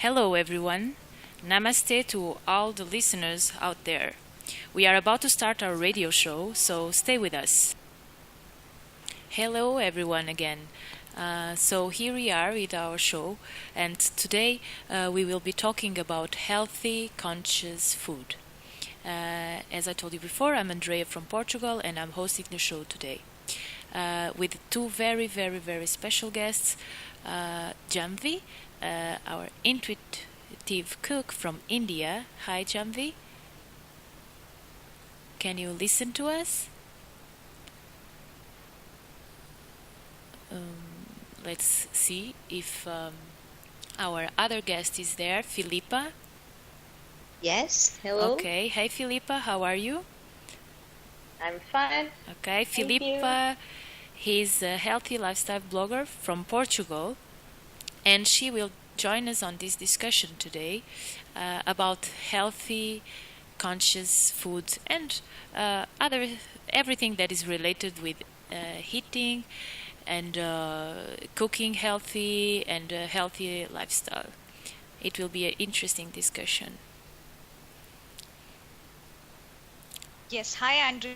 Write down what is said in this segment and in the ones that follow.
Hello, everyone. Namaste to all the listeners out there. We are about to start our radio show, so stay with us. Hello, everyone, again. So here we are with our show, and today we will be talking about healthy, conscious food. As I told you before, I'm Andrea from Portugal, and I'm hosting the show today with two very, very, very special guests, Janhavi, our intuitive cook from India. Hi, Janhavi. Can you listen to us? Let's see if our other guest is there, Filipa. Yes, hello. Okay, hey Filipa, how are you? I'm fine. Okay, Thank you. Filipa, he's a healthy lifestyle blogger from Portugal, and she will join us on this discussion today about healthy, conscious food and everything that is related with eating and cooking healthy and a healthy lifestyle. It will be an interesting discussion. Yes, hi Andrew.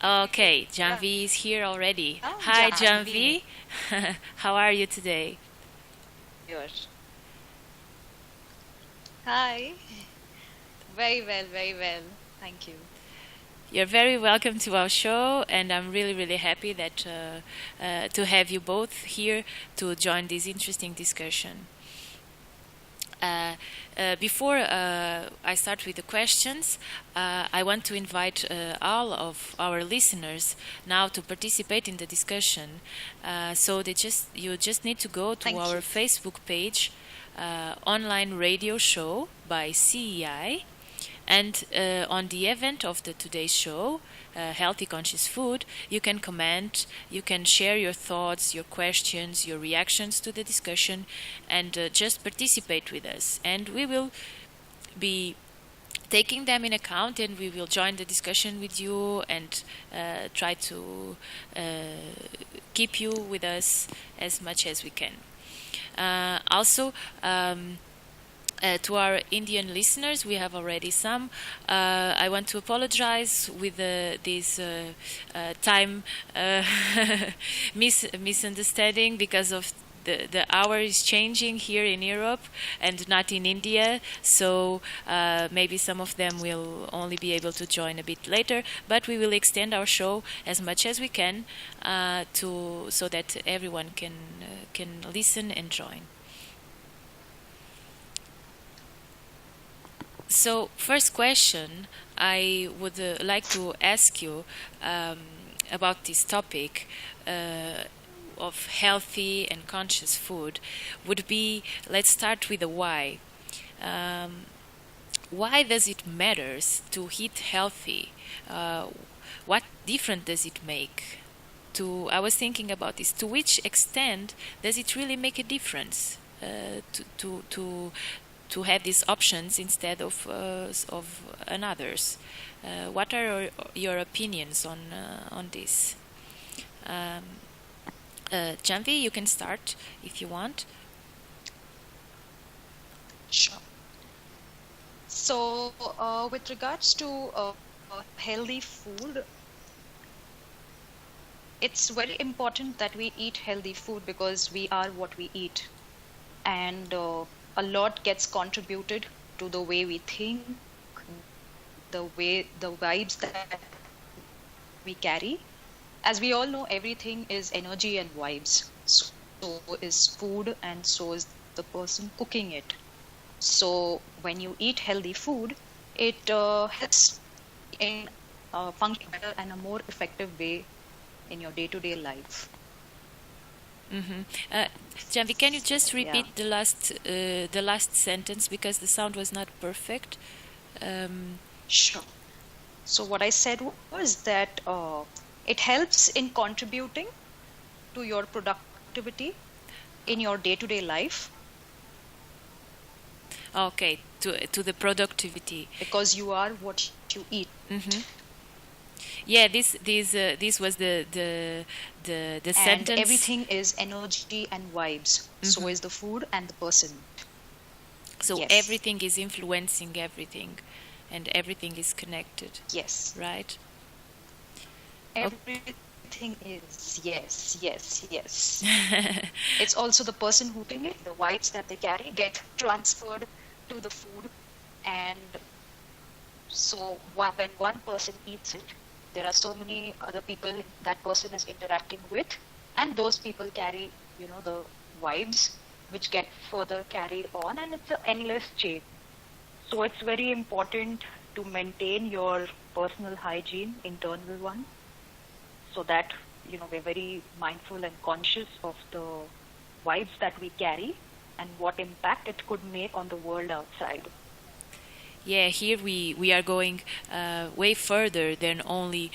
Okay, Janhavi is here already. Oh, Hi, Janhavi. Janhavi. How are you today? Yours. Hi. Very well, very well. Thank you. You're very welcome to our show, and I'm really, really happy that to have you both here to join this interesting discussion. Before I start with the questions, I want to invite all of our listeners now to participate in the discussion. So you just need to go to Thank our you. Facebook page, online radio show by CEI, and on the event of the today's show, Healthy Conscious Food, you can comment, you can share your thoughts, your questions, your reactions to the discussion, and just participate with us. And we will be taking them in account, and we will join the discussion with you and try to keep you with us as much as we can. Also, to our Indian listeners, we have already some. I want to apologize with this time misunderstanding because of the hour is changing here in Europe and not in India. So maybe some of them will only be able to join a bit later, but we will extend our show as much as we can so that everyone can listen and join. So, first question I would like to ask you about this topic of healthy and conscious food would be, let's start with the why. Why does it matter to eat healthy? What difference does it make? I was thinking about this. To which extent does it really make a difference to have these options instead of another's? What are your opinions on this? Janhavi, you can start if you want. Sure. So, with regards to healthy food, it's very important that we eat healthy food because we are what we eat. And a lot gets contributed to the way we think, the vibes that we carry. As we all know, everything is energy and vibes. So is food, and so is the person cooking it. So when you eat healthy food, it helps in function better and a more effective way in your day-to-day life. Mm-hmm. Janhavi, can you just repeat the last sentence because the sound was not perfect? Sure. So what I said was that it helps in contributing to your productivity in your day-to-day life. Okay, to the productivity. Because you are what you eat. Mm-hmm. Yeah, this was the sentence. And everything is energy and vibes. So is the food and the person. So Yes. everything is influencing everything, and everything is connected, Yes. right? Everything is. Yes. Yes. Yes. It's also the person who eating it, the vibes that they carry get transferred to the food. And so when one person eats it, there are so many other people that person is interacting with, and those people carry, the vibes which get further carried on, and it's an endless chain. So it's very important to maintain your personal hygiene, internal one, so that we're very mindful and conscious of the vibes that we carry and what impact it could make on the world outside. Yeah, here we are going way further than only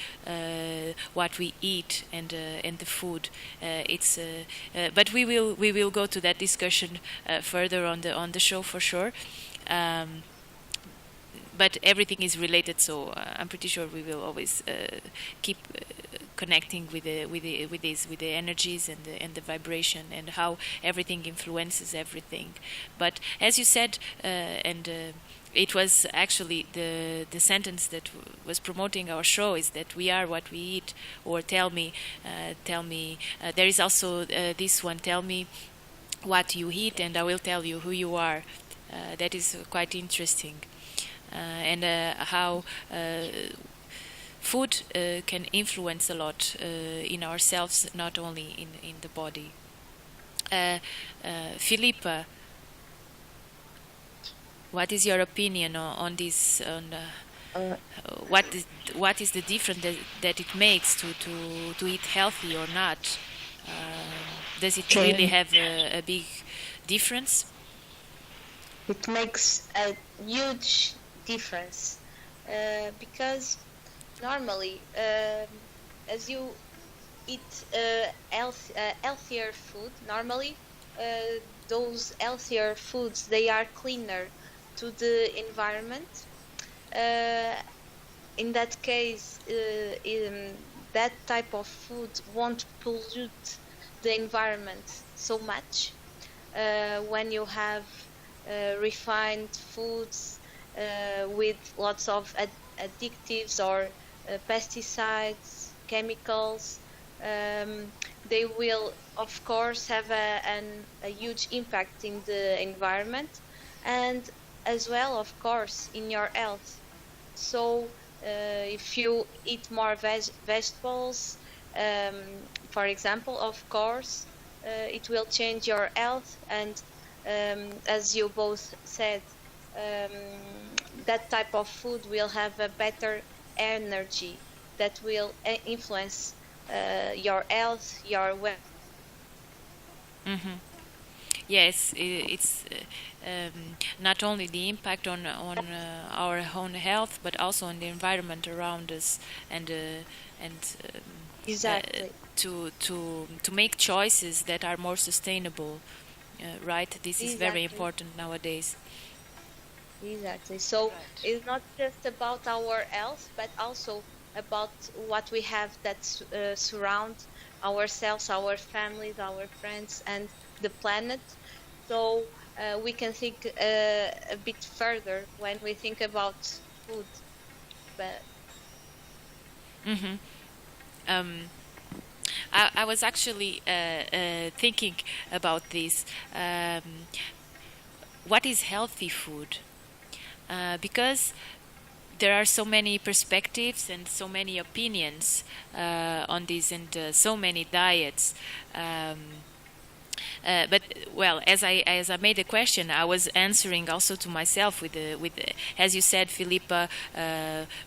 what we eat and the food. But we will go to that discussion further on the show for sure. Um, but everything is related, so I'm pretty sure we will always keep connecting with the energies and the vibration and how everything influences everything. But as you said, and it was actually the sentence that was promoting our show is that we are what we eat. Or tell me. There is also this one. Tell me what you eat, and I will tell you who you are. That is quite interesting. And how food can influence a lot in ourselves, not only in the body. Filipa, what is your opinion on this? Uh, What is the difference that it makes to eat healthy or not? Does it really okay. have a big difference? It makes a huge difference because normally, as you eat healthier food, normally those healthier foods, they are cleaner to the environment. In that case, that type of food won't pollute the environment so much. When you have refined foods with lots of additives or pesticides, chemicals, they will, of course, have a huge impact in the environment, and as well, of course, in your health. So if you eat more vegetables, for example, of course, it will change your health. And as you both said, that type of food will have a better energy that will influence your health, your well. Mm-hmm. Yes, it's not only the impact on our own health, but also on the environment around us, and Exactly. to make choices that are more sustainable. Right, this is very Exactly. important nowadays. Exactly. So Right. it's not just about our health, but also about what we have that surround ourselves, our families, our friends, and the planet. So we can think a bit further when we think about food. But Mm-hmm. Um, I was actually thinking about this. What is healthy food? Because there are so many perspectives and so many opinions on this, and so many diets. But well, as I made a question, I was answering also to myself as you said, Filipa,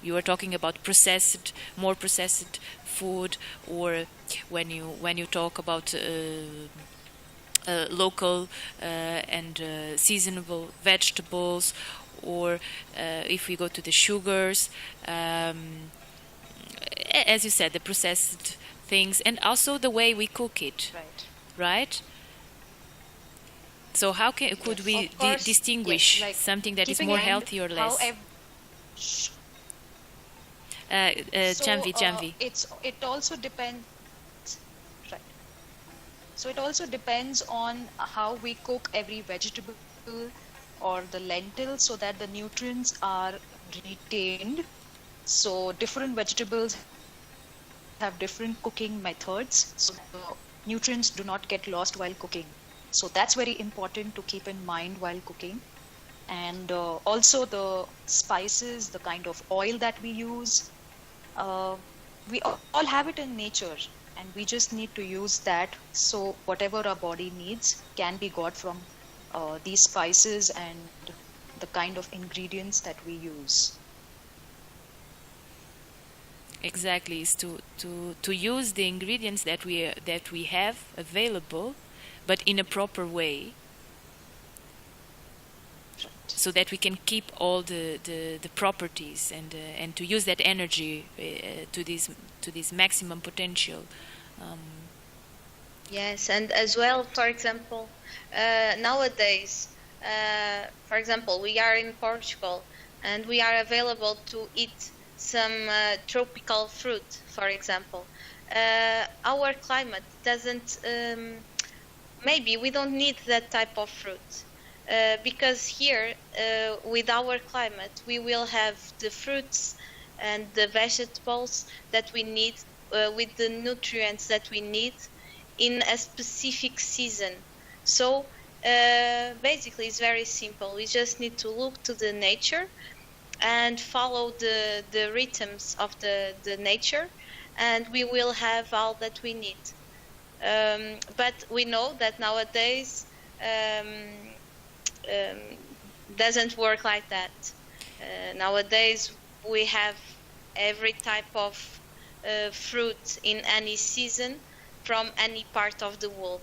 you were talking about more processed food, or when you talk about local and seasonable vegetables, or if we go to the sugars, as you said, the processed things, and also the way we cook it, Right. right? So how could Yes. we of course, yes. distinguish Like something that is keeping more in mind healthy or how less? so Janvi. it also depends. Right. So it also depends on how we cook every vegetable or the lentils so that the nutrients are retained. So different vegetables have different cooking methods, so the nutrients do not get lost while cooking. So that's very important to keep in mind while cooking. And also the spices, the kind of oil that we use, we all have it in nature, and we just need to use that. So whatever our body needs can be got from these spices and the kind of ingredients that we use. Exactly, is to use the ingredients that we have available, but in a proper way, so that we can keep all the properties and to use that energy to this maximum potential. Yes, and as well, for example, nowadays, for example, we are in Portugal and we are available to eat some tropical fruit, for example. Our climate doesn't, maybe we don't need that type of fruit. Because here, with our climate, we will have the fruits and the vegetables that we need, with the nutrients that we need in a specific season. So basically it's very simple. We just need to look to the nature and follow the rhythms of the nature, and we will have all that we need. But we know that nowadays doesn't work like that. Nowadays we have every type of fruit in any season from any part of the world.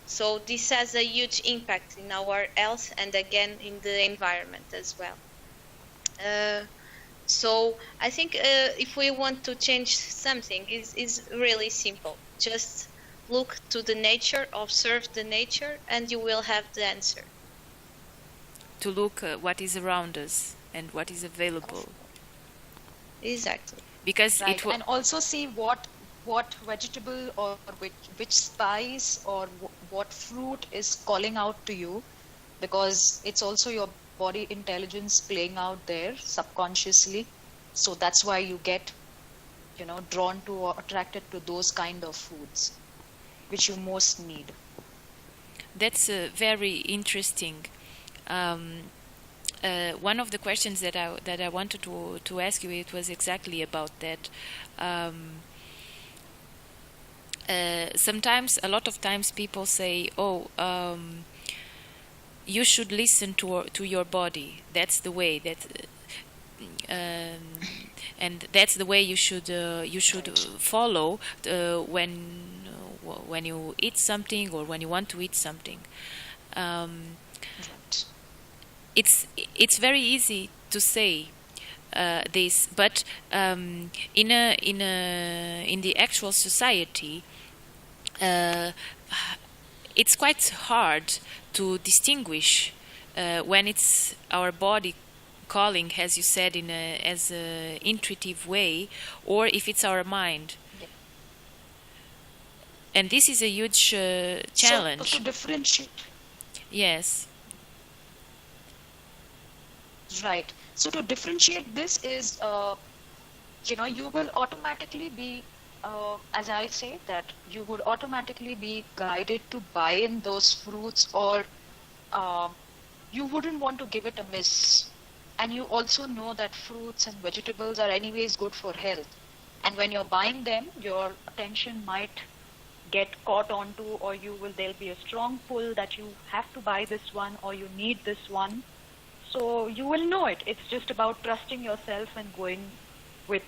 So this has a huge impact in our health and again in the environment as well. So I think if we want to change something, is really simple. Just look to the nature, observe the nature, and you will have the answer. To look what is around us and what is available. Exactly. Because right. And also see what vegetable or which spice or what fruit is calling out to you, because it's also your body intelligence playing out there subconsciously. So that's why you get, drawn to or attracted to those kind of foods which you most need. That's very interesting. One of the questions that I wanted to ask you, it was exactly about that. Sometimes, a lot of times, people say, "Oh, you should listen to your body. That's the way that." And that's the way you should follow when you eat something or when you want to eat something. It's very easy to say this, but in the actual society, it's quite hard to distinguish when it's our body calling, as you said, as a intuitive way, or if it's our mind. Yeah. And this is a huge challenge. So to differentiate. Yes. Right. So to differentiate this is, you will automatically be, as I say, that you would automatically be guided to buy in those fruits, or you wouldn't want to give it a miss. And you also know that fruits and vegetables are anyways good for health. And when you're buying them, your attention might get caught onto, or there'll be a strong pull that you have to buy this one or you need this one. So you will know it. It's just about trusting yourself and going with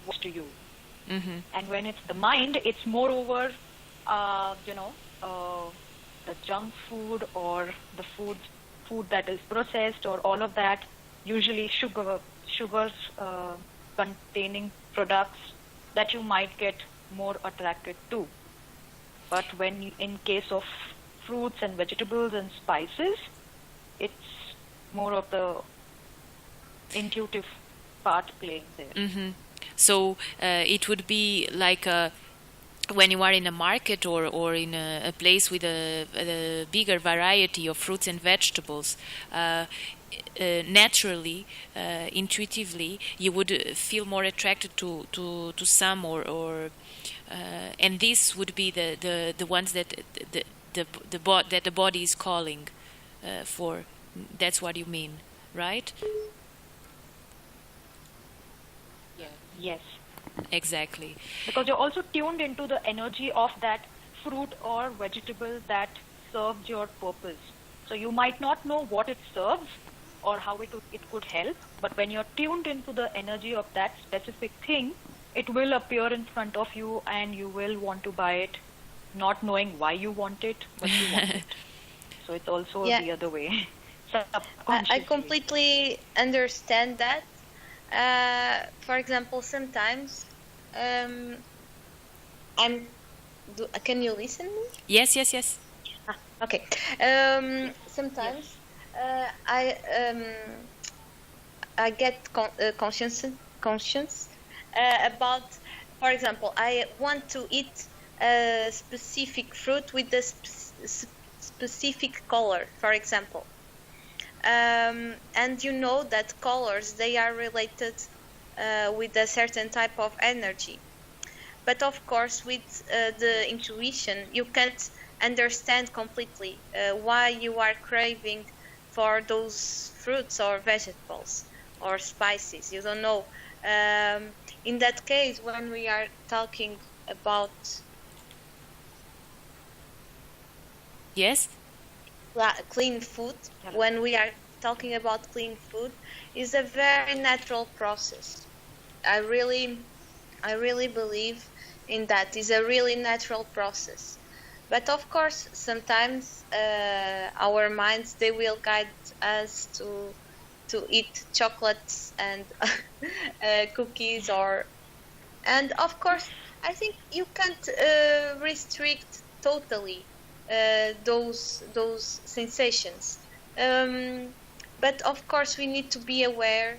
what's to you. Mm-hmm. And when it's the mind, it's more over, the junk food or the food that is processed or all of that, usually sugars containing products that you might get more attracted to. But in case of fruits and vegetables and spices, it's more of the intuitive part playing there. Mm-hmm. So it would be like when you are in a market or in a place with a bigger variety of fruits and vegetables, naturally, intuitively, you would feel more attracted to some and this would be the ones that that the body is calling for. That's what you mean, right? Yes, Exactly. because you're also tuned into the energy of that fruit or vegetable that serves your purpose. So you might not know what it serves or how it could help, but when you're tuned into the energy of that specific thing, it will appear in front of you and you will want to buy it, not knowing why you want it, but you want it. So it's also Yeah. the other way. I Subconsciously. completely understand that. For example, sometimes can you listen me? Yes, yes, yes. Okay. Sometimes I get conscious about, for example, I want to eat a specific fruit with a specific color, for example. And you know that colors, they are related with a certain type of energy. But of course, with the intuition, you can't understand completely why you are craving for those fruits or vegetables or spices. You don't know. In that case, when we are talking about Yes. clean food, Hello. when we are talking about clean food, is a very natural process. I really believe in that. It's a really natural process. But of course, sometimes our minds, they will guide us to eat chocolates and cookies, and of course, I think you can't restrict totally those sensations. But of course, we need to be aware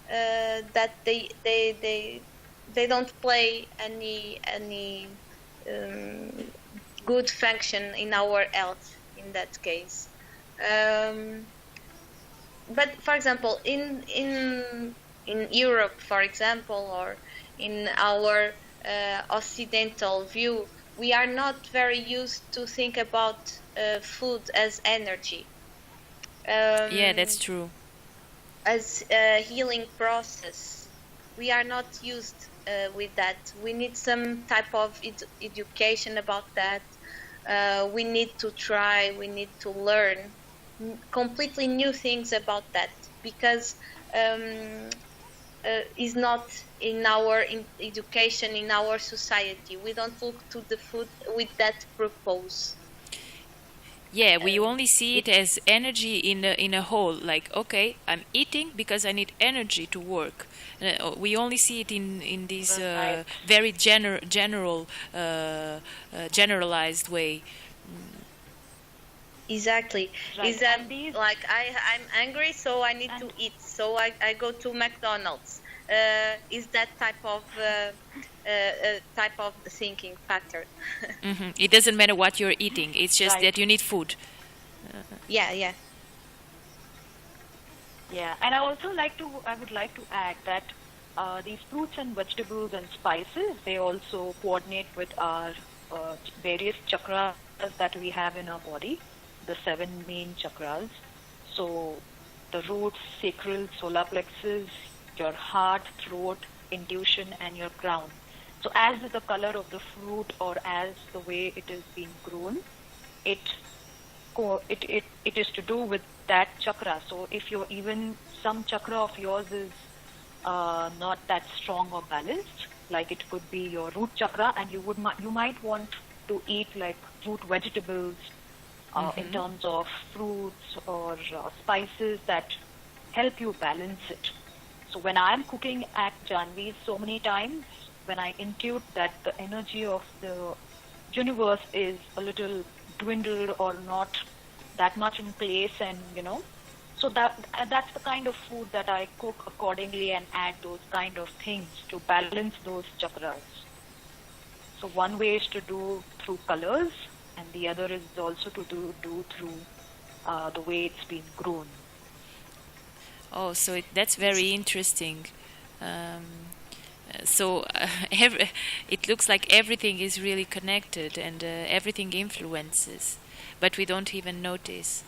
that they don't play any good function in our health in that case. But for example, in Europe, for example, or in our Occidental view, we are not very used to think about food as energy, Yeah, that's true. as a healing process. We are not used with that. We need some type of education about that. We need to try, we need to learn completely new things about that, because is not in our education, in our society. We don't look to the food with that purpose. Yeah, we only see it as energy in a whole. Like, okay, I'm eating because I need energy to work. We only see it in this Right. very generalized way. Exactly. Right. Is that And these like I'm angry, so I need to and eat, so I go to McDonald's. Is that type of thinking pattern? It doesn't matter what you're eating. It's just right. that you need food. Yeah. Yeah, and I would like to add that these fruits and vegetables and spices, they also coordinate with our various chakras that we have in our body, the 7 main chakras. So the roots, sacral, solar plexus, your heart, throat, intuition, and your crown. So as the color of the fruit or as the way it is being grown, it it is to do with that chakra. So if you're even some chakra of yours is not that strong or balanced, like it could be your root chakra, and you might want to eat like root vegetables in terms of fruits or spices that help you balance it. So when I'm cooking at Janhavi, so many times when I intuit that the energy of the universe is a little dwindled or not that much in place, and so that's the kind of food that I cook accordingly and add those kind of things to balance those chakras. So one way is to do through colors, and the other is also to do through the way it's been grown. Oh, so that's very interesting. Um, so it looks like everything is really connected and everything influences, but we don't even notice.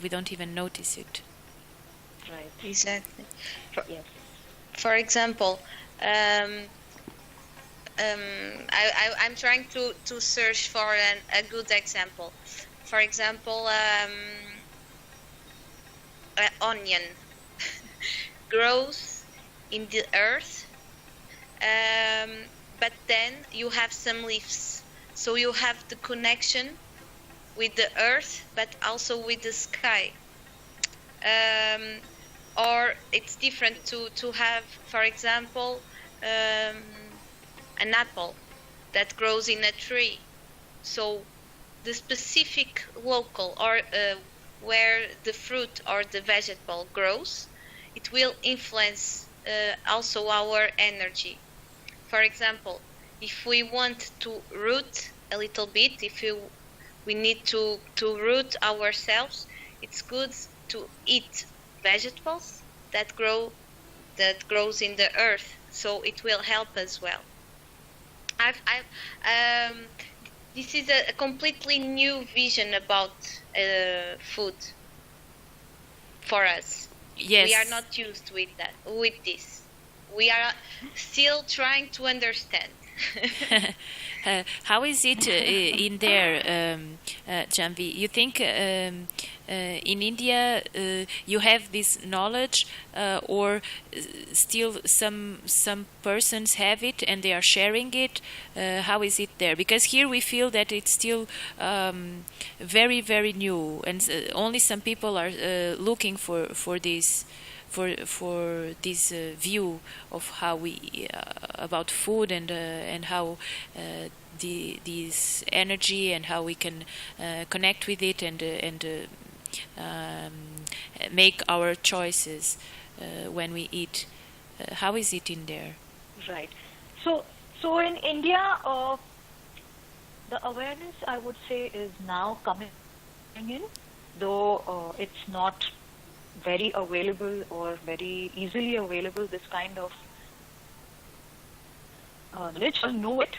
We don't even notice it. Right. Exactly. Yes. For example, I'm trying to search for a good example. For example, an onion grows in the earth, but then you have some leaves. So you have the connection with the earth, but also with the sky. Or it's different to have, for example, an apple that grows in a tree. So the specific local or where the fruit or the vegetable grows, it will influence also our energy. For example, if we want to root a little bit, if we need to root ourselves, it's good to eat vegetables that grows in the earth, so it will help as well. This is a completely new vision about food for us. Yes. We are not used with this. We are still trying to understand. How is it in there, Janhavi? You think in India you have this knowledge, or still some persons have it and they are sharing it? How is it there? Because here we feel that it's still very, very new, and only some people are looking for this. For this view of how we about food and how this energy and how we can connect with it and make our choices when we eat. How is it in there? Right. So in India, the awareness, I would say, is now coming in, though it's not very available or very easily available. This kind of knowledge, all know it.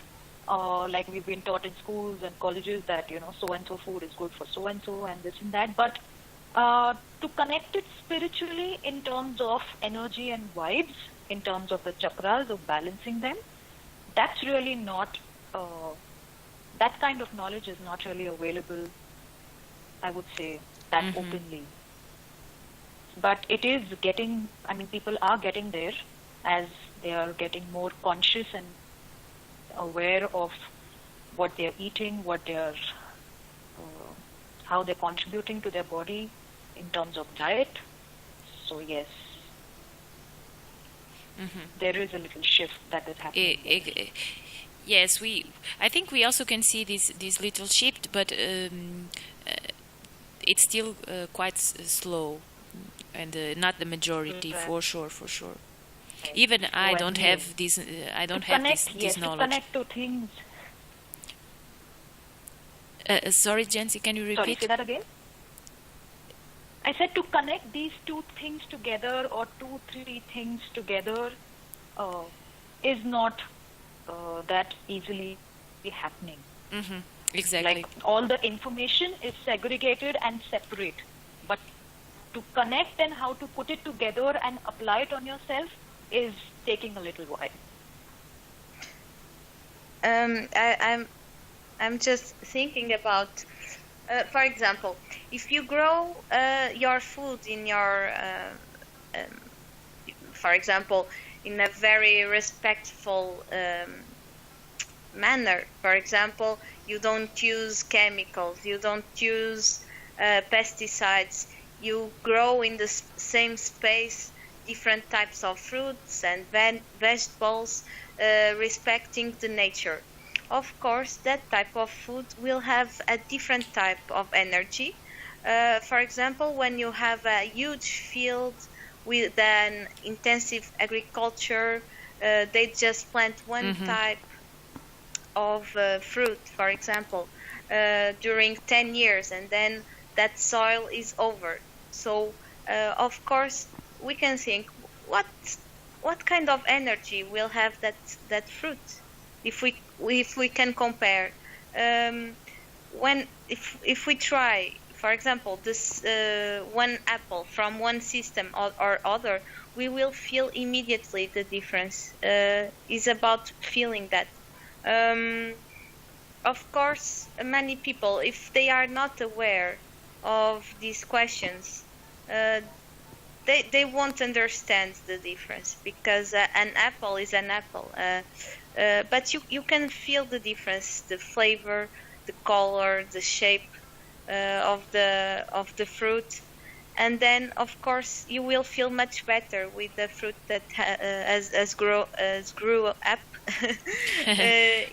Like we've been taught in schools and colleges that so and so food is good for so and so and this and that. But to connect it spiritually in terms of energy and vibes, in terms of the chakras, of balancing them, that's really not. That kind of knowledge is not really available, I would say, that openly. But it is getting, people are getting there as they are getting more conscious and aware of what they're eating, what they're, how they're contributing to their body in terms of diet. So yes, there is a little shift that is happening. Yes, I think we also can see this little shift, but it's still quite slow. And not the majority, for sure. Even I don't have this. I don't have this knowledge. To connect to things. Sorry, Jancy, can you repeat? Sorry, say that again. I said to connect these two things together, or 2-3 things together, is not that easily happening. Exactly. Like all the information is segregated and separate, but to connect and how to put it together and apply it on yourself is taking a little while. I'm just thinking about, for example, if you grow your food in your, for example, in a very respectful manner. For example, you don't use chemicals, you don't use pesticides. You grow in the same space different types of fruits and vegetables, respecting the nature. Of course, that type of food will have a different type of energy. For example, when you have a huge field with an intensive agriculture, they just plant one type of fruit, for example, during 10 years, and then that soil is over. So, of course, we can think, what kind of energy will have that fruit if we can compare. If we try, for example, this one apple from one system or other, we will feel immediately the difference. Is about feeling that. Of course, many people, if they are not aware of these questions, they won't understand the difference, because an apple is an apple. But you can feel the difference, the flavor, the color, the shape of the fruit, and then of course you will feel much better with the fruit that has grew up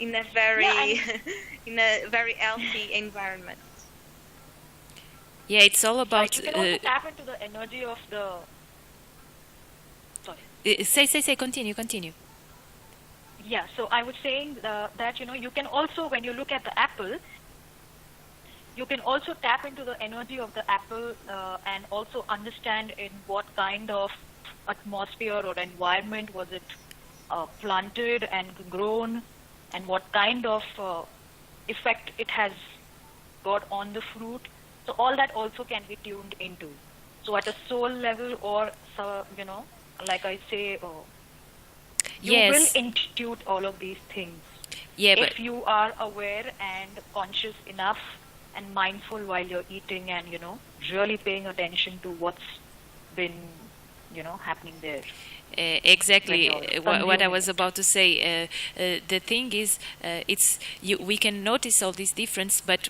in a very in a very healthy environment. Yeah, it's all Right, about. you can also tap into the energy of the. Sorry. Say. Continue. Yeah, so I was saying that you can also, when you look at the apple, you can also tap into the energy of the apple and also understand in what kind of atmosphere or environment was it planted and grown, and what kind of effect it has got on the fruit. So all that also can be tuned into. So at a soul level, or like I say, you Yes. will institute all of these things. Yeah, If but you are aware and conscious enough and mindful while you're eating, and really paying attention to what's been happening there. Exactly When you're what I consuming was it. about to say. The thing is, we can notice all this difference, but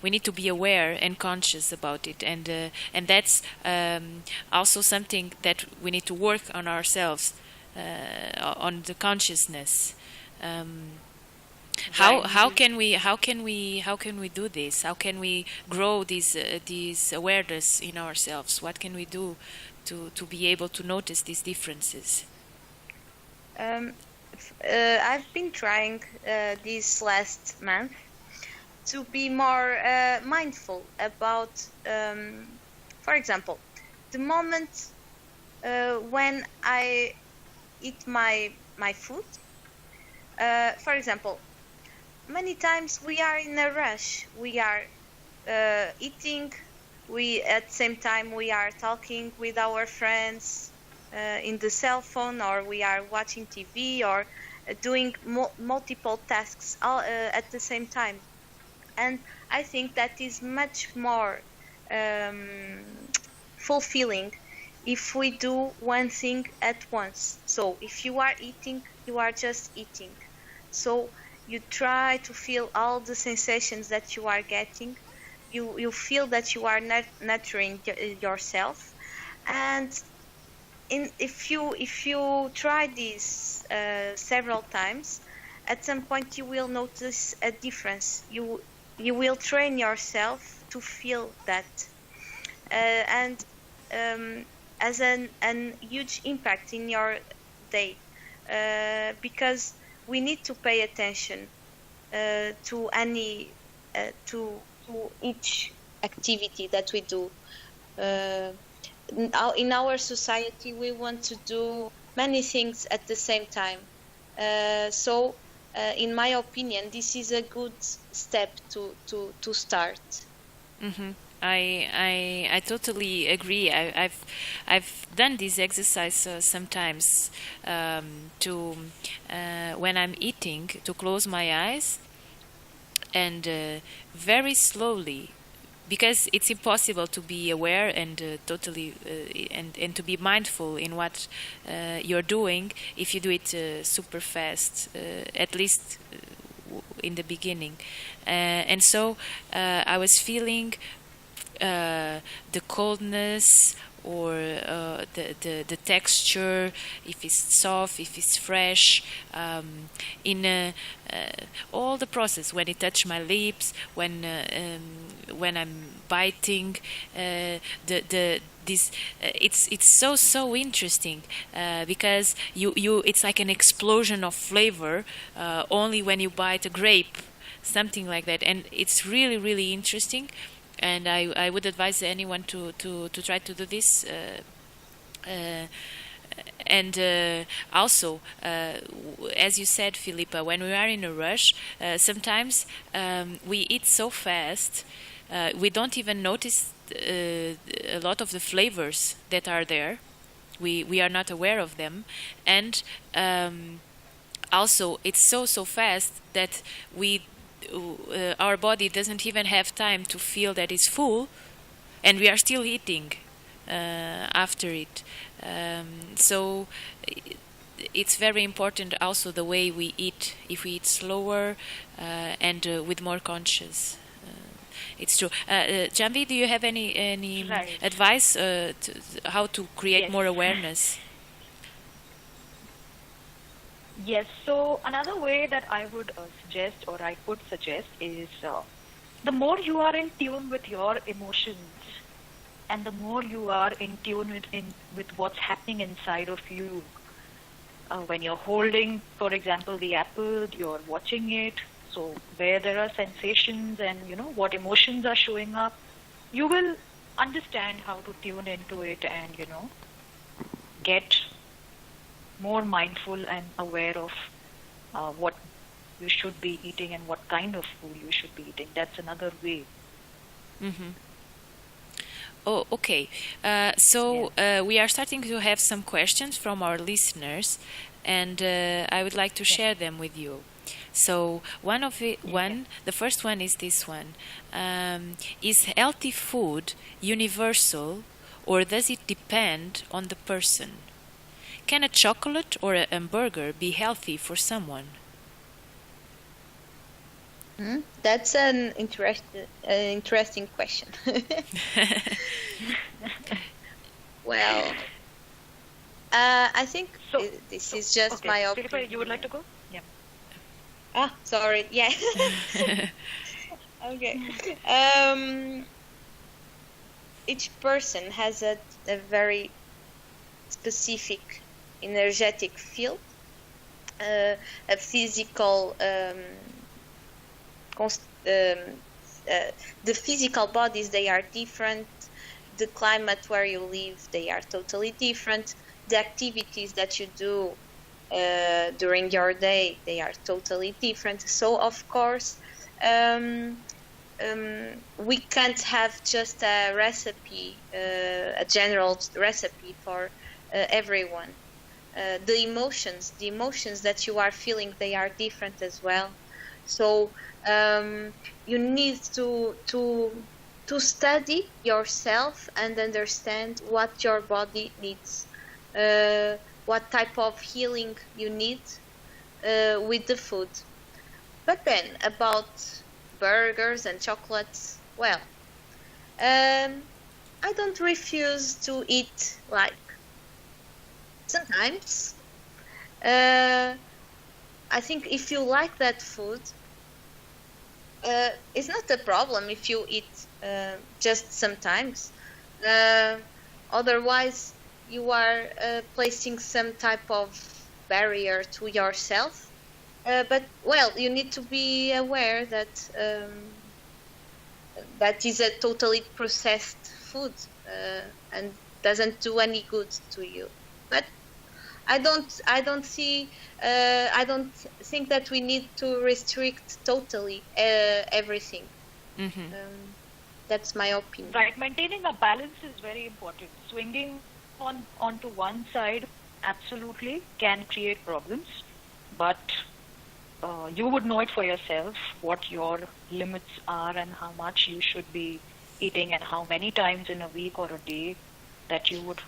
we need to be aware and conscious about it, and that's also something that we need to work on ourselves, on the consciousness. How can we do this? How can we grow these awareness in ourselves? What can we do to be able to notice these differences? I've been trying this last month to be more mindful about, for example, the moment when I eat my food. For example, many times we are in a rush. We are eating. At the same time we are talking with our friends in the cell phone, or we are watching TV, or doing multiple tasks all, at the same time. And I think that is much more fulfilling if we do one thing at once. So if you are eating, you are just eating. So you try to feel all the sensations that you are getting. You feel that you are nurturing yourself, and if you try this several times, at some point you will notice a difference. You will train yourself to feel that, and as an huge impact in your day, because we need to pay attention to any to each activity that we do. In our society, we want to do many things at the same time. So, in my opinion, this is a good step to start. Mm-hmm. I totally agree. I've done this exercise sometimes, to when I'm eating, to close my eyes and very slowly, because it's impossible to be aware and totally and to be mindful in what you're doing if you do it super fast, at least in the beginning. And so I was feeling the coldness or the texture, if it's soft, if it's fresh, in all the process when it touch my lips, when I'm biting, the this it's so interesting, because you it's like an explosion of flavor only when you bite a grape, something like that, and it's really interesting, and I would advise anyone to try to do this, and also, as you said, Filipa, when we are in a rush, sometimes we eat so fast, we don't even notice a lot of the flavors that are there. We are not aware of them, and also it's so fast that we our body doesn't even have time to feel that it's full, and we are still eating after it. So it's very important also the way we eat. If we eat slower and with more conscious, it's true. Janhavi, do you have any Right. advice how to create Yes. more awareness? Yes, so another way that I would suggest, or I could suggest, is the more you are in tune with your emotions, and the more you are in tune with what's happening inside of you, when you're holding, for example, the apple, you're watching it, so where there are sensations and what emotions are showing up, you will understand how to tune into it and get more mindful and aware of what you should be eating and what kind of food you should be eating. That's another way. Mm-hmm. Oh, okay. So we are starting to have some questions from our listeners, and I would like to share them with you. So the first one is this one. Is healthy food universal, or does it depend on the person? Can a chocolate or a hamburger be healthy for someone? That's an interesting question. Well, I think So, this is just okay, my Filipa, opinion. you would like to go? Yeah. Sorry. Yeah. Okay. Each person has a very specific energetic field, a physical the physical bodies, they are different. The climate where you live, they are totally different. The activities that you do during your day, they are totally different. So of course we can't have just a recipe, a general recipe for everyone. The emotions that you are feeling, they are different as well. So you need to study yourself and understand what your body needs, what type of healing you need with the food. But then about burgers and chocolates, well, I don't refuse to eat, like, sometimes. I think if you like that food, it's not a problem if you eat just sometimes. Otherwise, you are placing some type of barrier to yourself. But, well, you need to be aware that that is a totally processed food and doesn't do any good to you. But I don't think that we need to restrict totally everything. Mm-hmm. That's my opinion. Right, maintaining a balance is very important. Swinging onto one side absolutely can create problems, but you would know it for yourself what your limits are and how much you should be eating and how many times in a week or a day that you would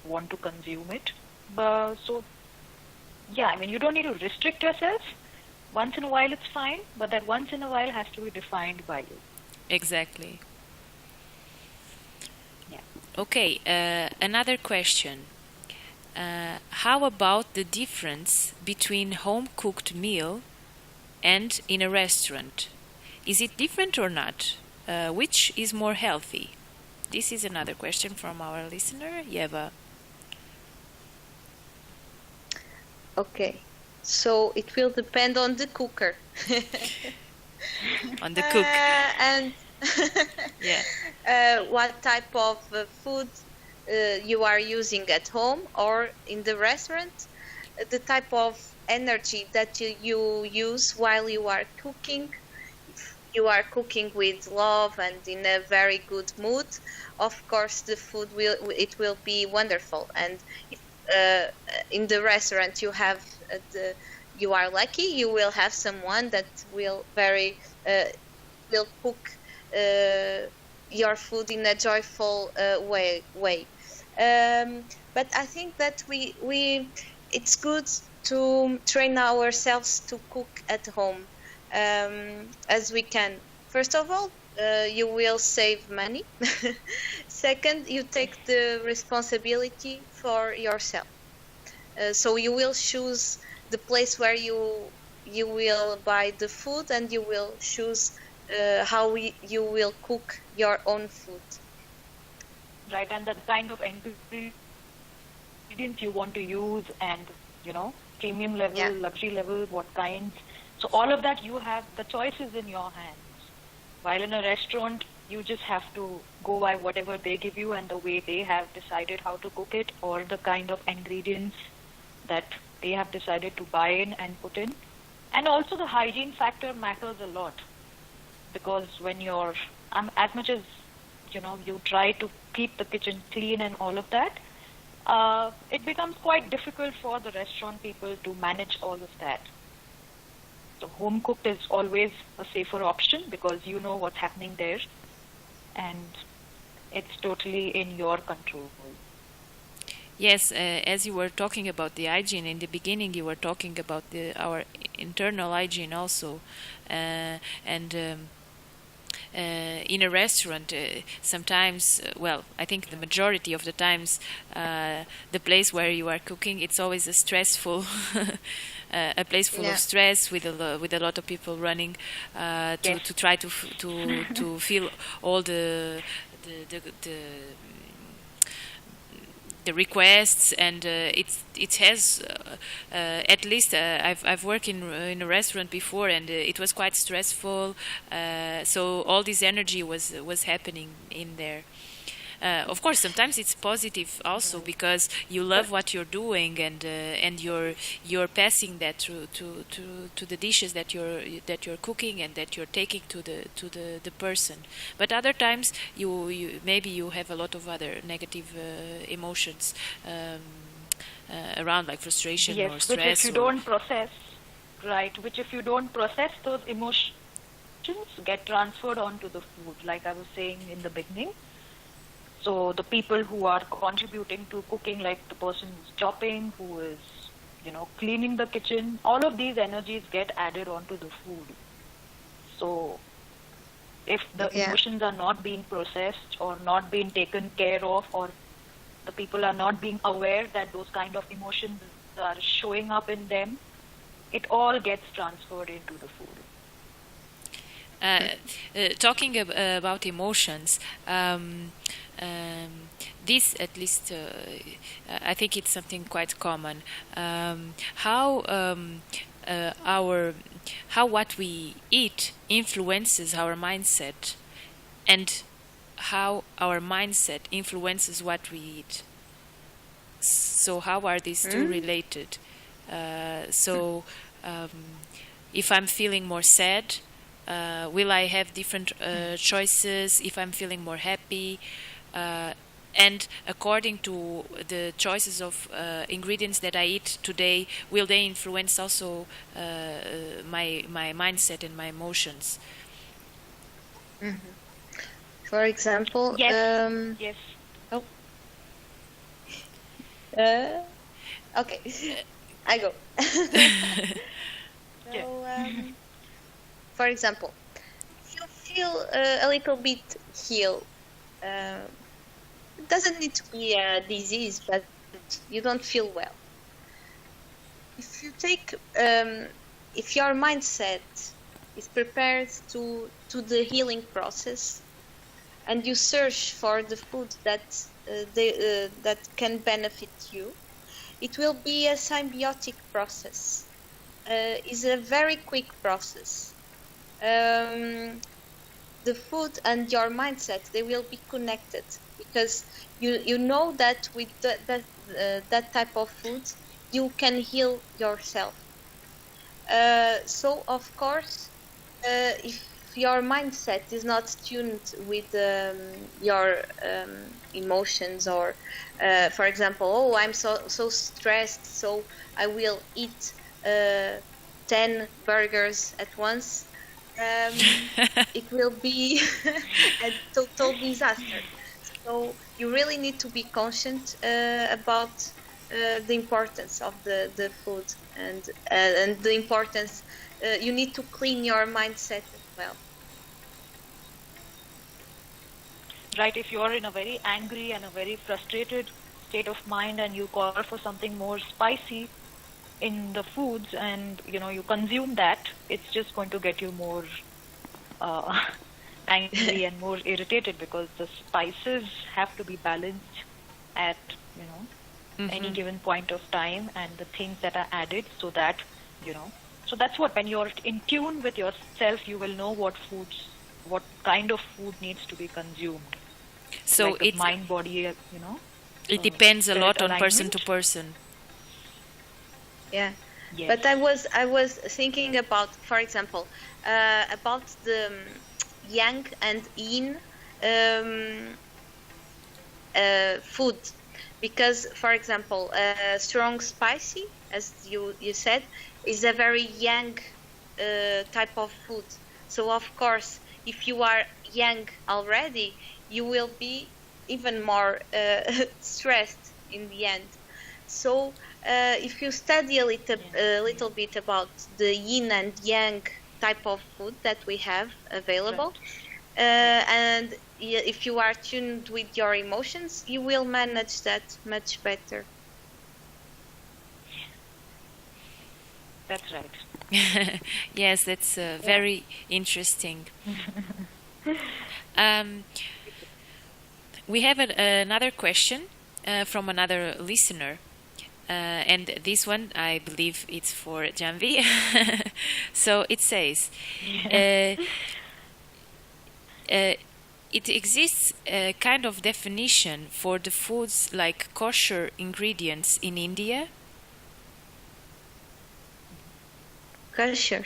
want to consume it. So, yeah, I mean, you don't need to restrict yourself. Once in a while it's fine, but that once in a while has to be defined by you. Exactly. Yeah. Okay, another question. How about the difference between home cooked meal and in a restaurant? Is it different or not? Which is more healthy? This is another question from our listener, Yeva. Okay, so it will depend on the cooker. On the cook. And Yeah. what type of food you are using at home or in the restaurant, the type of energy that you use while you are cooking. If you are cooking with love and in a very good mood, of course the food will be wonderful. And if in the restaurant you are lucky, you will have someone that will will cook your food in a joyful way. But I think that it's good to train ourselves to cook at home as we can. First of all, you will save money. Second, you take the responsibility for yourself. So you will choose the place where you will buy the food, and you will choose how you will cook your own food. Right, and the kind of ingredients you want to use, and premium level, Yeah. luxury level, what kinds. So all of that, you have the choices in your hands. While in a restaurant, you just have to go by whatever they give you and the way they have decided how to cook it, or the kind of ingredients that they have decided to buy in and put in. And also the hygiene factor matters a lot, because when you're as much as you try to keep the kitchen clean and all of that, it becomes quite difficult for the restaurant people to manage all of that. So home cooked is always a safer option, because you know what's happening there, and it's totally in your control. Yes, as you were talking about the hygiene in the beginning, you were talking about our internal hygiene also, and in a restaurant, sometimes, well, I think the majority of the times, the place where you are cooking, it's always a stressful, a place full Yeah. of stress with a lot of people running Yes. to try to fill all the requests, and it has at least I've worked in a restaurant before, and it was quite stressful. So all this energy was happening in there. Of course, sometimes it's positive also, because you love what you're doing, and you're passing that to the dishes that you're cooking and that you're taking to the person. But other times you maybe you have a lot of other negative emotions around, like frustration or Yes, stress. which if you don't process, right, which if you don't process, those emotions get transferred onto the food, like I was saying in the beginning. So the people who are contributing to cooking, like the person who's chopping, who is, cleaning the kitchen, all of these energies get added onto the food. So if the Yeah. emotions are not being processed or not being taken care of, or the people are not being aware that those kind of emotions are showing up in them, it all gets transferred into the food. Talking about emotions, this, at least, I think it's something quite common. How what we eat influences our mindset, and how our mindset influences what we eat. So how are these two related? So if I'm feeling more sad, will I have different choices if I'm feeling more happy? And according to the choices of ingredients that I eat today, will they influence also my mindset and my emotions? For example, Yes, yes. okay, I go. Yeah. So, for example, if you feel a little bit ill, doesn't need to be a disease, but you don't feel well. If you take, if your mindset is prepared to the healing process, and you search for the food that that can benefit you, it will be a symbiotic process. It's a very quick process. The food and your mindset, they will be connected, because you know that with that type of food you can heal yourself. So of course, if your mindset is not tuned with your emotions, or for example, oh, I'm so stressed, so I will eat 10 burgers at once, it will be a total disaster. So you really need to be conscious about the importance of the food, and the importance, you need to clean your mindset as well. Right, if you're in a very angry and a very frustrated state of mind and you call for something more spicy in the foods, and you consume that, it's just going to get you more angry and more irritated, because the spices have to be balanced at any given point of time, and the things that are added, so that so that's what, when you're in tune with yourself, you will know what kind of food needs to be consumed. So like mind, body, it depends a lot on alignment. person to person. Yeah. Yes. But I was thinking about, for example, about the yang and yin food, because, for example, strong spicy, as you said, is a very yang type of food. So of course, if you are yang already, you will be even more stressed in the end. So if you study a little bit about the yin and yang type of food that we have available, and if you are tuned with your emotions, you will manage that much better. That's right. Yes, that's very interesting. We have another question from another listener. And this one, I believe it's for Janhavi. So it says, it exists a kind of definition for the foods like kosher ingredients in India? Kosher.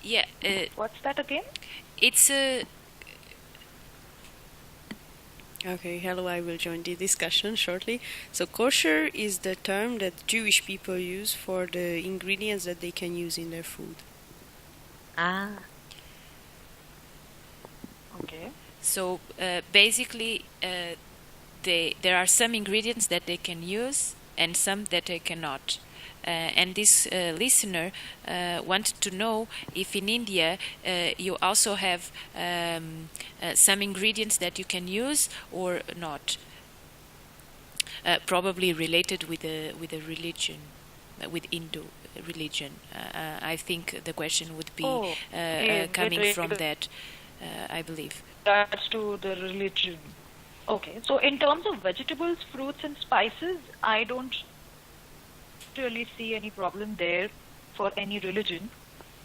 Yeah. What's that again? It's a... Okay, hello, I will join the discussion shortly. So kosher is the term that Jewish people use for the ingredients that they can use in their food. Ah. Okay. So basically, there are some ingredients that they can use and some that they cannot. And this listener wanted to know if in India you also have some ingredients that you can use or not. Probably related with the religion, with Hindu religion. I think the question would be coming from that, I believe. That's to the religion. Okay, so in terms of vegetables, fruits and spices, I don't really see any problem there for any religion,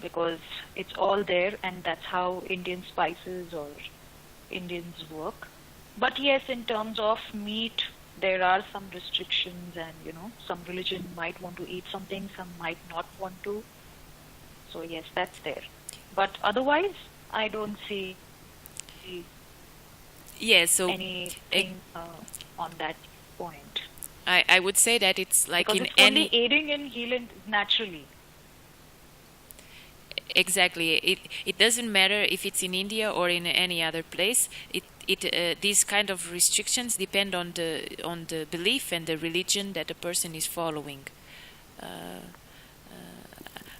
because it's all there, and that's how Indian spices or Indians work. But yes, in terms of meat, there are some restrictions, and some religion might want to eat something, some might not want to. So yes, that's there. But otherwise, I don't see anything on that point. I would say that it's like because in it's any... only aiding in healing naturally. Exactly. It doesn't matter if it's in India or in any other place. These kind of restrictions depend on the belief and the religion that the person is following.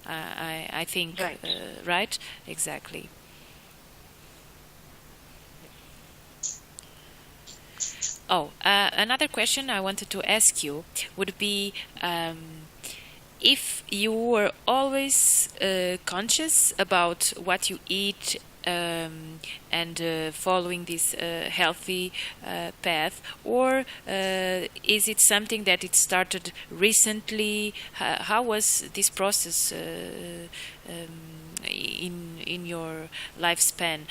I think Right. Right? Exactly. Oh, another question I wanted to ask you would be if you were always conscious about what you eat and following this healthy path, or is it something that it started recently? How was this process in your lifespan?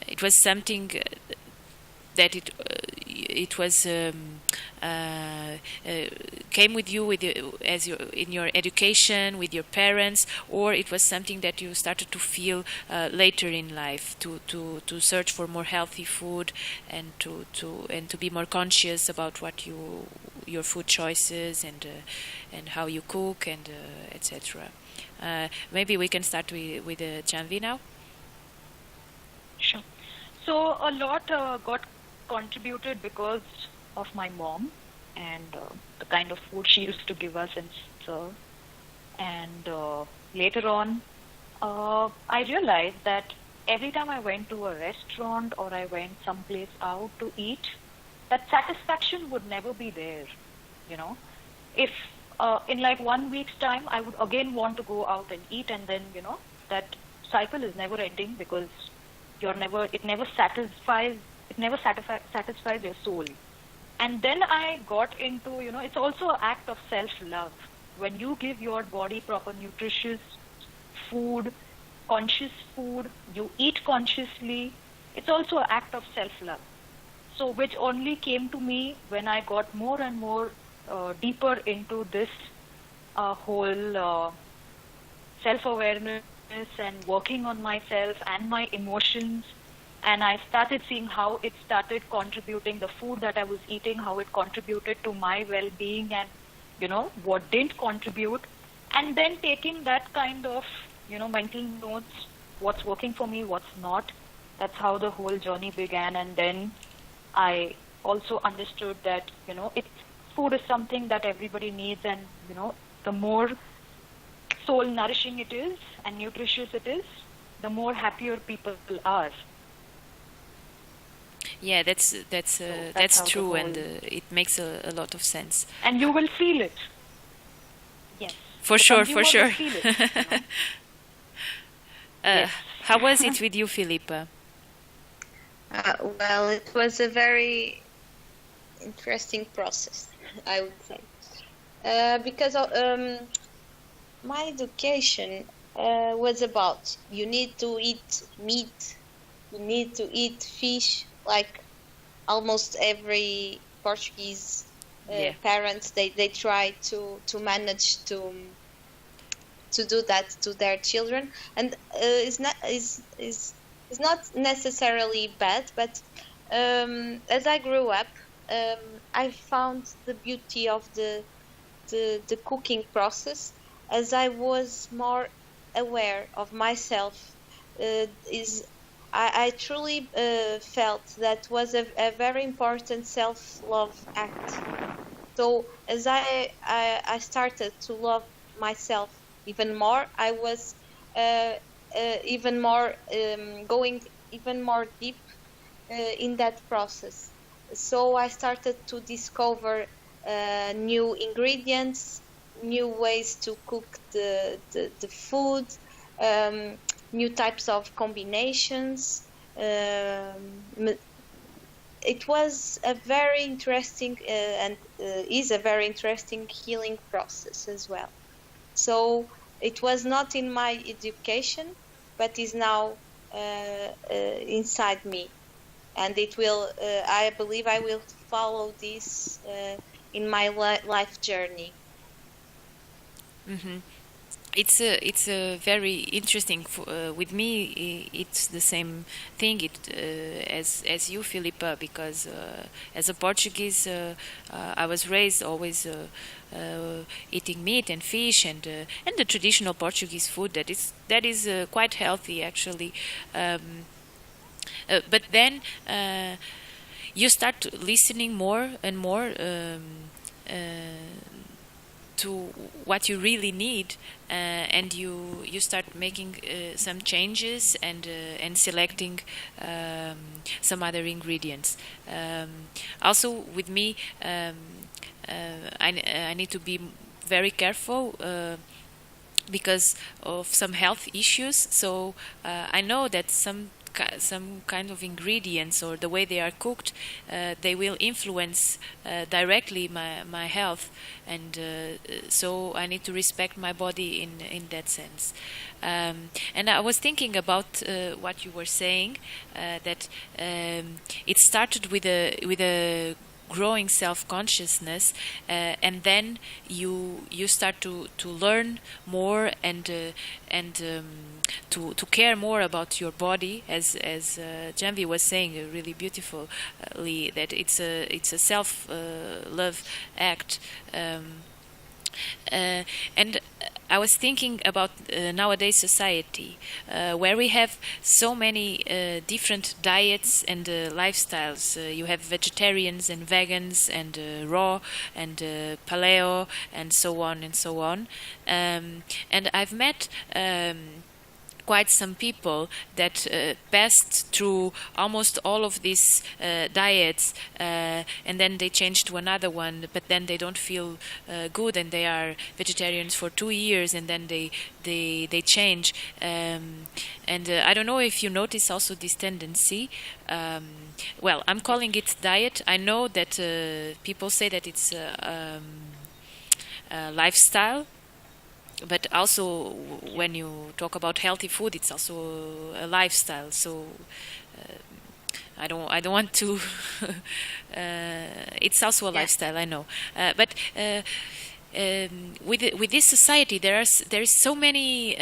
It was something that it was came with you as in your education with your parents, or it was something that you started to feel later in life to search for more healthy food and to be more conscious about what your food choices and how you cook and etc. Maybe we can start with Janhavi now. Sure. So a lot got contributed because of my mom and the kind of food she used to give us and serve. And later on, I realized that every time I went to a restaurant or I went someplace out to eat, that satisfaction would never be there. You know, if in like 1 week's time I would again want to go out and eat, and then that cycle is never ending because it never satisfies your soul. And then I got into, it's also an act of self-love. When you give your body proper nutritious food, conscious food, you eat consciously, it's also an act of self-love. So which only came to me when I got more and more deeper into this whole self-awareness and working on myself and my emotions. And I started seeing how it started contributing, the food that I was eating, how it contributed to my well-being and, what didn't contribute. And then taking that kind of, mental notes, what's working for me, what's not. That's how the whole journey began. And then I also understood that, food is something that everybody needs. And, the more soul nourishing it is and nutritious it is, the more happier people are. Yeah, that's true, and it makes a lot of sense. And you will feel it. Yes. For sure. Feel it, Yes. How was it with you, Filipa? Well, it was a very interesting process, I would say, because my education was about you need to eat meat, you need to eat fish, like almost every Portuguese parents, they try to manage to do that to their children, and it's not necessarily bad, but as I grew up, I found the beauty of the cooking process as I was more aware of myself. I truly felt that was a very important self-love act. So as I started to love myself even more, I was even more going even more deep in that process. So I started to discover new ingredients, new ways to cook the food, new types of combinations. It was a very interesting and is a very interesting healing process as well. So it was not in my education, but is now inside me, and it will. I believe I will follow this in my life journey. Mm-hmm. It's a very interesting. With me, it's the same thing. As you, Filipa, because as a Portuguese, I was raised always eating meat and fish and the traditional Portuguese food that is quite healthy actually. But then you start listening more and more. to what you really need, and you start making some changes and selecting some other ingredients. Also, with me, I need to be very careful because of some health issues. So I know that some kind of ingredients or the way they are cooked, they will influence directly my health, and so I need to respect my body in that sense. And I was thinking about what you were saying, that it started with a growing self-consciousness, and then you start to learn more and to care more about your body, as Janhavi was saying really beautifully, that it's a self love act. And I was thinking about nowadays society, where we have so many different diets and lifestyles. You have vegetarians and vegans and raw and paleo and so on and so on. And I've met quite some people that passed through almost all of these diets, and then they change to another one, but then they don't feel good, and they are vegetarians for 2 years, and then they change. And I don't know if you notice also this tendency. Well, I'm calling it diet. I know that people say that it's a lifestyle, but also when you talk about healthy food, it's also a lifestyle. So I don't want to. It's also a lifestyle, I know. But with this society, there is so many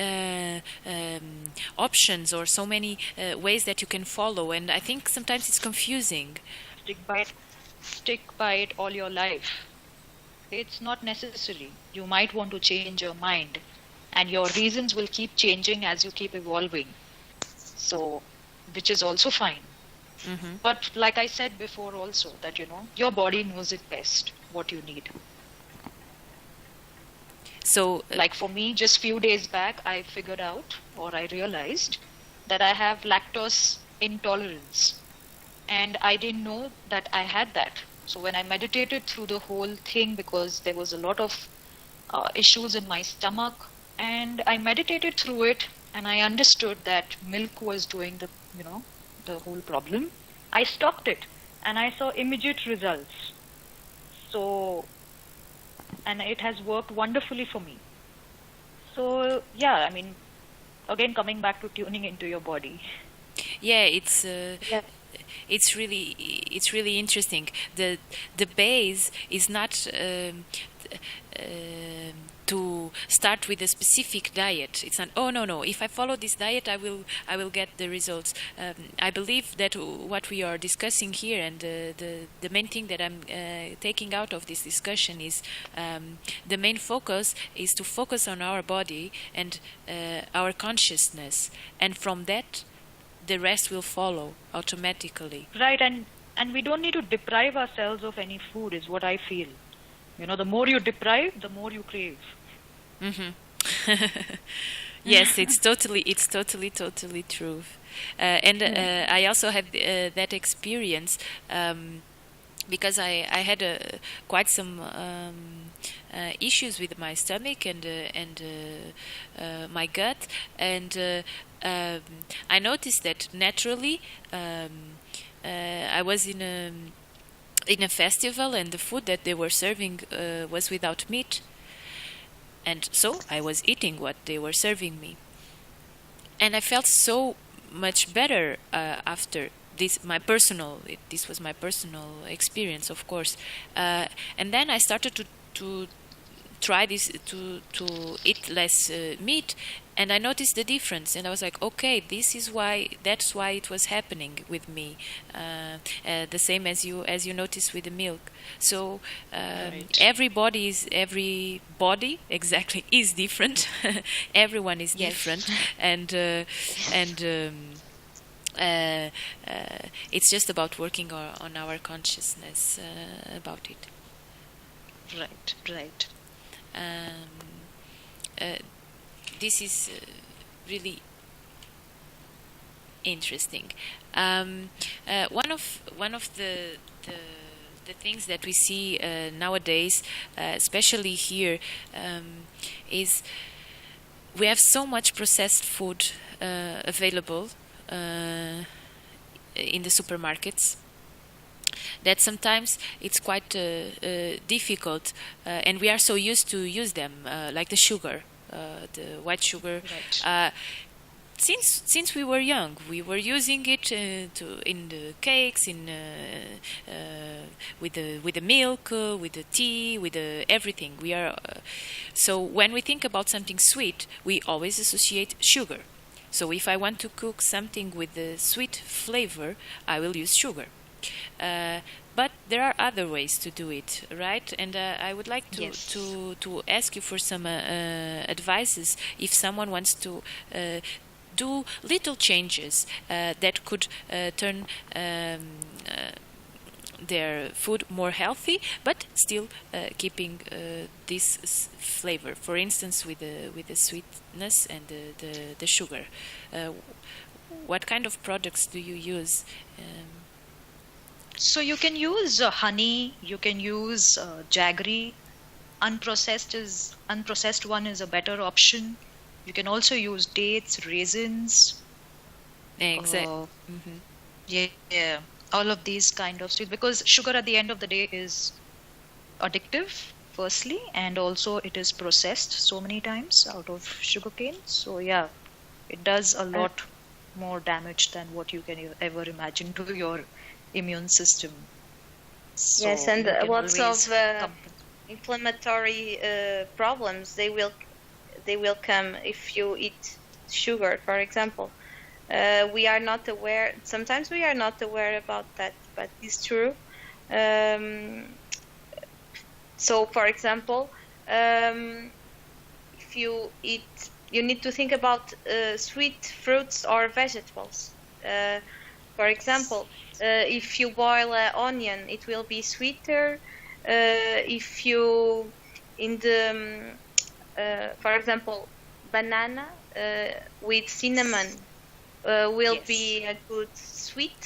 options, or so many ways that you can follow, and I think sometimes it's confusing. Stick by it all your life. It's not necessary. You might want to change your mind, and your reasons will keep changing as you keep evolving. So, which is also fine. Mm-hmm. But like I said before also, that your body knows it best, what you need. So, like for me, just few days back, I figured out, or I realized, that I have lactose intolerance. And I didn't know that I had that. So when I meditated through the whole thing, because there was a lot of issues in my stomach, and I meditated through it, and I understood that milk was doing the whole problem. I stopped it, and I saw immediate results. So, and it has worked wonderfully for me. So yeah, I mean, again, coming back to tuning into your body. Yeah, it's really interesting. The base is not to start with a specific diet. It's not, oh no, if I follow this diet, I will get the results. I believe that what we are discussing here, and the main thing that I'm taking out of this discussion is the main focus is to focus on our body and our consciousness, and from that the rest will follow automatically. Right, and we don't need to deprive ourselves of any food, is what I feel. The more you deprive, the more you crave. Mm-hmm. Yes, it's totally true. And I also had that experience, because I had quite some issues with my stomach and my gut, and I noticed that naturally. I was in a festival, and the food that they were serving was without meat, and so I was eating what they were serving me, and I felt so much better after this. This was my personal experience, of course, and then I started to try this, to eat less meat, and I noticed the difference, and I was like, okay, that's why it was happening with me, the same as you noticed with the milk. So Right. every body exactly is different. Everyone is Yes. different, and it's just about working on our consciousness about it. Right. uh, this is really interesting. One of the things that we see nowadays, especially here, is we have so much processed food available in the supermarkets that sometimes it's quite difficult, and we are so used to use them, like the sugar, the white sugar. Right. Since we were young, we were using it in the cakes, with the milk, with the tea, with the everything. We are so when we think about something sweet, we always associate sugar. So if I want to cook something with the sweet flavor, I will use sugar. But there are other ways to do it, right? And I would like Yes. to ask you for some advices if someone wants to do little changes that could turn their food more healthy, but still keeping this flavor. For instance, with the sweetness and the sugar. What kind of products do you use? So you can use honey, you can use jaggery. Unprocessed one is a better option. You can also use dates, raisins, Exactly. uh, yeah, all of these kind of sweets, because sugar at the end of the day is addictive, firstly, and also it is processed so many times out of sugarcane. So yeah, it does a lot more damage than what you can ever imagine to your immune system. So Yes, and you can lots always of inflammatory problems they will come if you eat sugar, for example. We are not aware. Sometimes we are not aware about that, but it's true. So, for example, if you eat, you need to think about sweet fruits or vegetables. For example, if you boil an onion, it will be sweeter. If you, in the, for example, banana with cinnamon will Yes. be a good sweet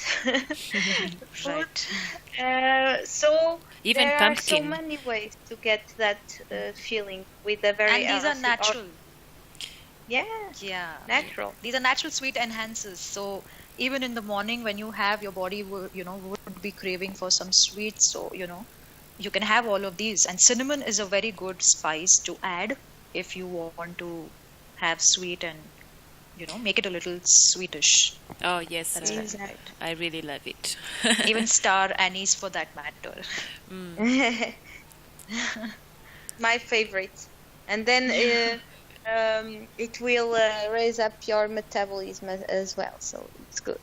food. Right. So Even there are so pumpkin. many ways to get that feeling with a very And these are natural. Yeah, Yeah. natural. These are natural sweet enhancers. So even in the morning when you have your body would be craving for some sweet, so you can have all of these. And cinnamon is a very good spice to add if you want to have sweet and make it a little sweetish. Oh yes, That's Exactly. right. I really love it. Even star anise for that matter. My favorite. And then it will raise up your metabolism as well, so it's good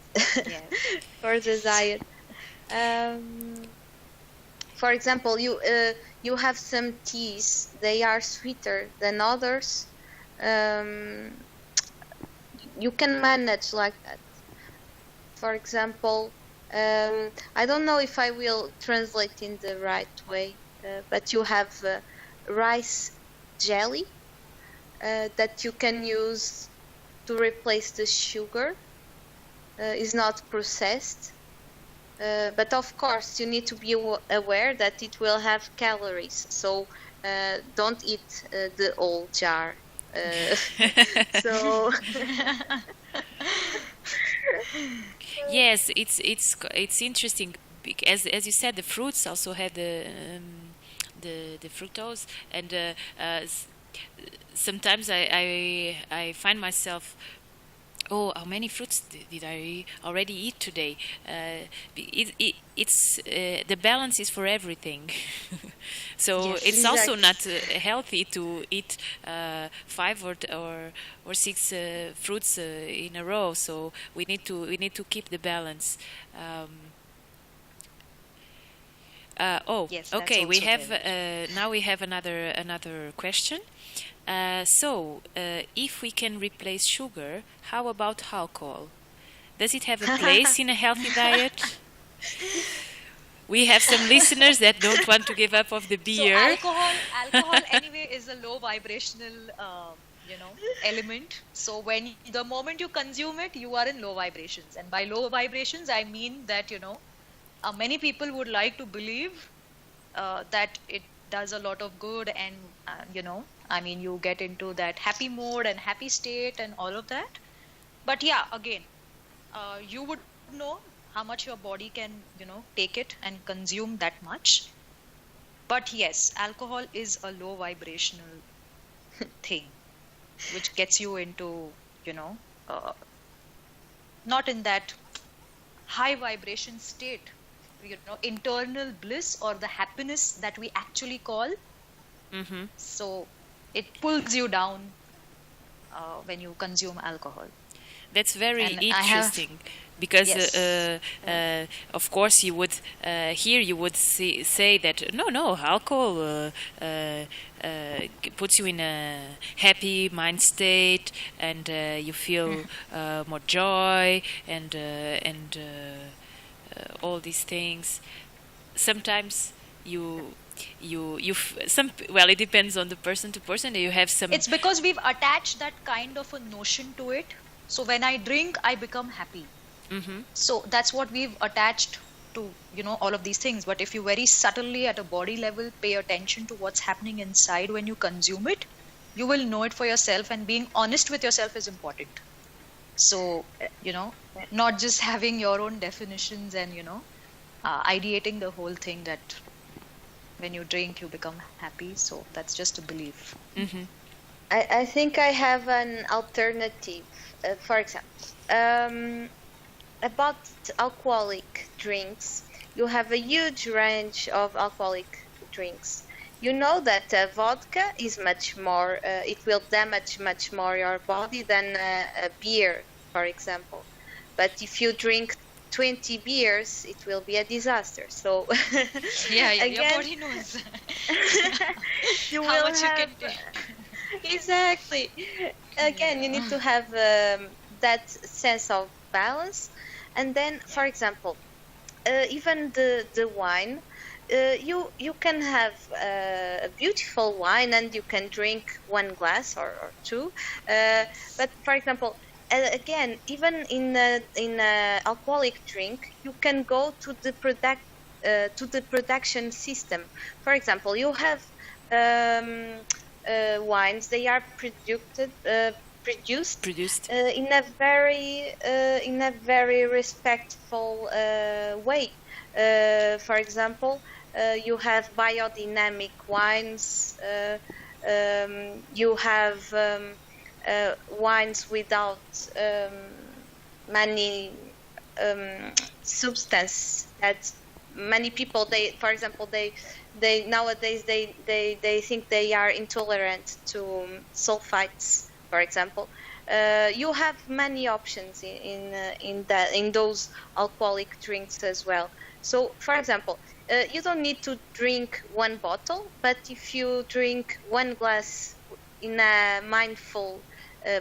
Yes. for the diet. For example, you have some teas, they are sweeter than others. You can manage like that. For example, I don't know if I will translate in the right way, but you have rice jelly that you can use to replace the sugar. Is not processed, but of course you need to be aware that it will have calories. So don't eat the whole jar. So Yes, it's interesting as you said, the fruits also have the fructose, and sometimes I find myself, oh, how many fruits did I already eat today? It's the balance is for everything. So Yes. it's also Exactly. not healthy to eat 5 or 6 fruits in a row. So we need to keep the balance. Yes, that's Okay. We also have there. now we have another question. If we can replace sugar, how about alcohol? Does it have a place in a healthy diet? We have some listeners that don't want to give up of the So beer. alcohol anyway is a low vibrational, element. So the moment you consume it, you are in low vibrations. And by low vibrations, I mean that, many people would like to believe that it does a lot of good, and you get into that happy mode and happy state and all of that. But yeah, again, you would know how much your body can take it and consume that much. But yes, alcohol is a low vibrational thing which gets you into uh, not in that high vibration state, internal bliss or the happiness that we actually call. Hmm. So it pulls you down when you consume alcohol. That's very And I have, interesting because, yes, of course, you would here you would say that no, alcohol puts you in a happy mind state, and you feel more joy and all these things. Sometimes well, it depends on the person to person. You have some. it's because we've attached that kind of a notion to it. So when I drink, I become happy. Hmm. So that's what we've attached to, all of these things. But if you very subtly at a body level pay attention to what's happening inside when you consume it, you will know it for yourself, and being honest with yourself is important. So, not just having your own definitions and, ideating the whole thing that when you drink, you become happy. So that's just a belief. Hmm. I think I have an alternative. For example, about alcoholic drinks, you have a huge range of alcoholic drinks. You know that vodka is much more, it will damage much more your body than a beer, for example. But if you drink 20 beers, it will be a disaster. So Yeah, your again, body knows you how will much you can have take. exactly. Again, you need to have that sense of balance. And then, for example, even the wine, you can have a beautiful wine and you can drink one glass or two. But for example, again, even in a alcoholic drink, you can go to the production system. For example, you have wines. They are produced in a very respectful way. For example, you have biodynamic wines. You have wines without many substance that many people, for example, they nowadays they think they are intolerant to sulfites, for example. You have many options in those alcoholic drinks as well. So, for example, you don't need to drink one bottle, but if you drink one glass in a mindful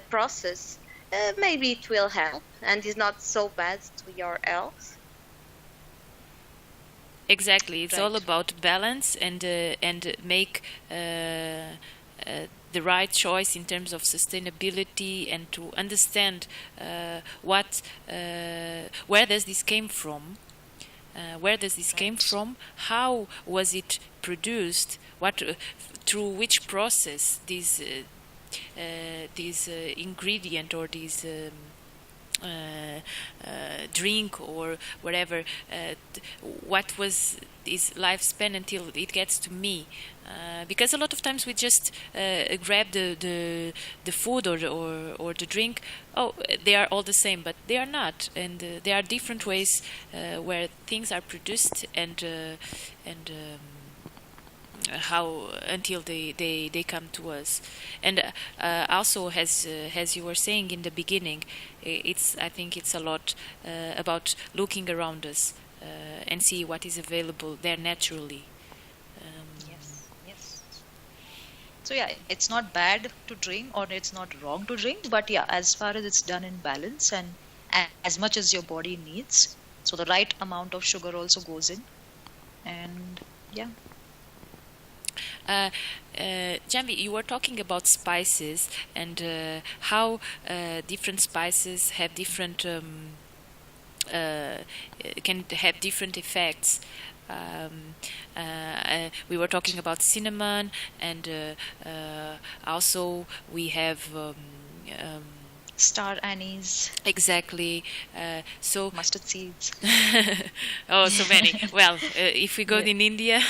process, maybe it will help and is not so bad to your health. Exactly, it's all Right. about balance and make the right choice in terms of sustainability, and to understand where does this came from. Where does this came Right. from? How was it produced? Through which process this ingredient or this drink or whatever, what was his lifespan until it gets to me? Because a lot of times we just grab the food or the drink. Oh, they are all the same, but they are not, and there are different ways where things are produced, and how until they come to us. And also, as you were saying in the beginning, I think it's a lot about looking around us and see what is available there naturally. Yes. So yeah, it's not bad to drink or it's not wrong to drink, but yeah, as far as it's done in balance and as much as your body needs, so the right amount of sugar also goes in. And yeah. Janhavi, you were talking about spices and how different spices have different can have different effects. We were talking about cinnamon, and also we have um, Star anise, exactly. So mustard seeds. oh, so many. Well, if we go Yeah. in India,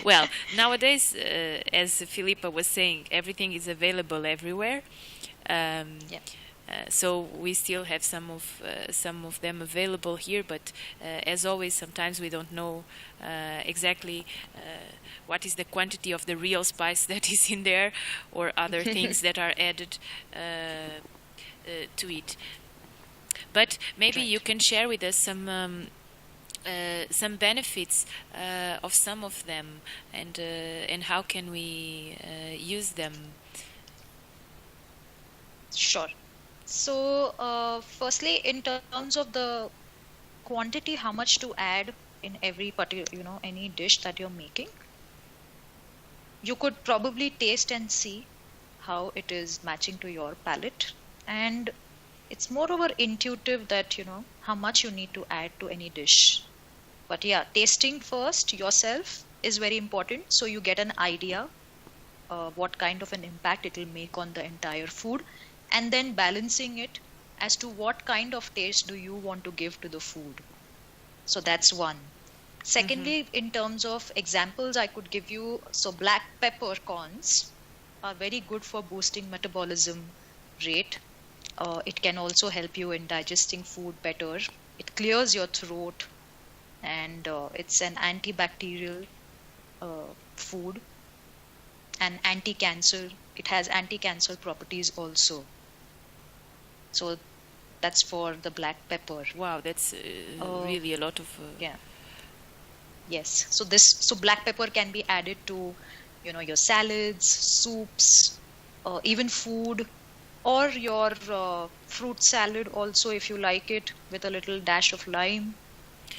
well, nowadays, as Filipa was saying, everything is available everywhere. Um, Yeah. so we still have some of them available here, but as always, sometimes we don't know exactly what is the quantity of the real spice that is in there, or other things that are added to it. But maybe you Right. can share with us some benefits of some of them, and how can we use them? Sure. So, firstly, in terms of the quantity, how much to add in every particular, any dish that you're making, you could probably taste and see how it is matching to your palate. And it's moreover intuitive that, how much you need to add to any dish. But yeah, tasting first yourself is very important. So you get an idea what kind of an impact it will make on the entire food, and then balancing it as to what kind of taste do you want to give to the food. So that's one. Secondly, in terms of examples, I could give you, so black peppercorns are very good for boosting metabolism rate. It can also help you in digesting food better. It clears your throat, and it's an antibacterial food and anti-cancer. It has anti-cancer properties also. So that's for the black pepper. Wow, that's Uh, really a lot of. yeah. Yes. So black pepper can be added to, your salads, soups, even food, or your fruit salad also, if you like it, with a little dash of lime.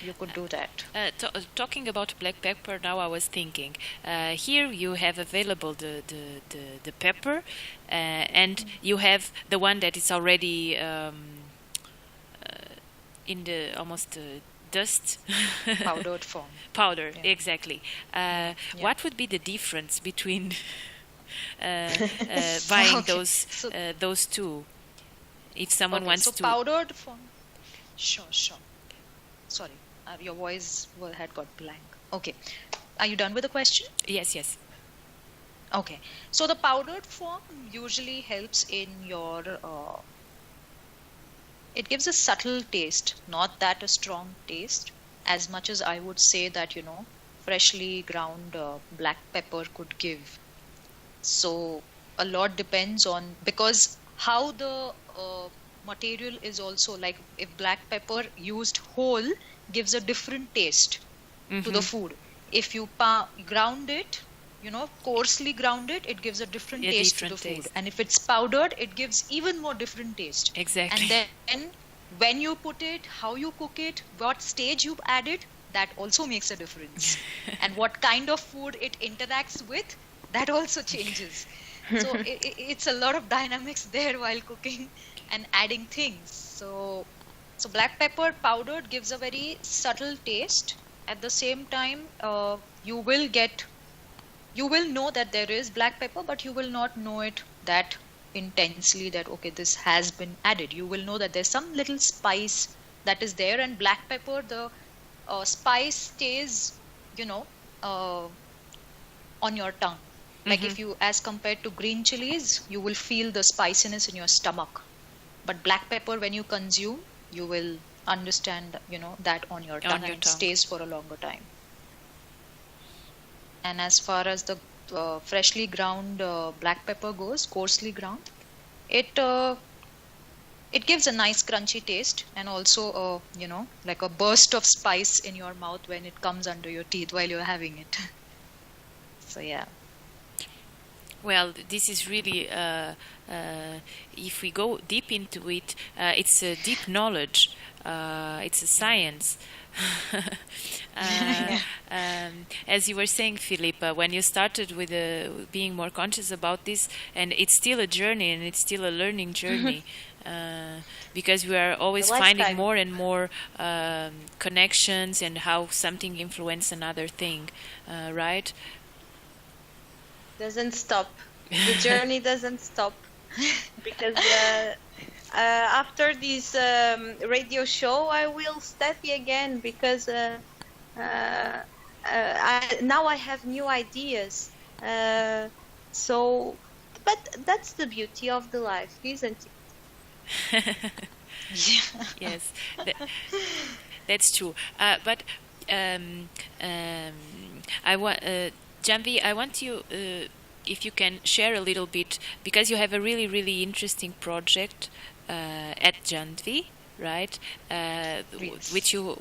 You could do that. Talking about black pepper, now I was thinking, here you have available the pepper, and you have the one that is already in the almost dust Powdered form. powder, Yeah. exactly. Yeah. What would be the difference between buying Okay. So those two? If someone okay. wants So to, powdered form. Sure. Sure. Sorry, your voice had got blank. Okay. Are you done with the question? yes, yes. Okay. So the powdered form usually helps in your, it gives a subtle taste, not that a strong taste, as much as I would say that, freshly ground black pepper could give. So a lot depends on, because how the material is also, like if black pepper used whole gives a different taste to the food. If you ground it, coarsely ground it, it gives a different A taste to the different food. taste. And if it's powdered, it gives even more different taste. Exactly. And then when you put it, how you cook it, what stage you add it, that also makes a difference. And what kind of food it interacts with, that also changes. So it's a lot of dynamics there while cooking and adding things. So black pepper powdered gives a very subtle taste. At the same time, you will know that there is black pepper, but you will not know it that intensely that, okay, this has been added. You will know that there's some little spice that is there, and black pepper, the spice stays, uh, on your tongue. Like if you, as compared to green chilies, you will feel the spiciness in your stomach. But black pepper, when you consume, you will understand, that on your tongue, and it stays for a longer time. And as far as the freshly ground black pepper goes, coarsely ground, it gives a nice crunchy taste, and also like a burst of spice in your mouth when it comes under your teeth while you're having it. So yeah. Well, this is really, if we go deep into it, it's a deep knowledge It's a science. uh, as you were saying, Filipa, when you started with being more conscious about this, and it's still a journey and it's still a learning journey, because we are always finding lifetime. more and more connections and how something influences another thing, right? Doesn't stop. The journey doesn't stop. Because after this radio show, I will study again because now I have new ideas. But that's the beauty of the life, isn't it? Yes, that's true. But I want, Janhavi, I want you, if you can share a little bit, because you have a really, really interesting project at Janhavi, right? Yes. Which you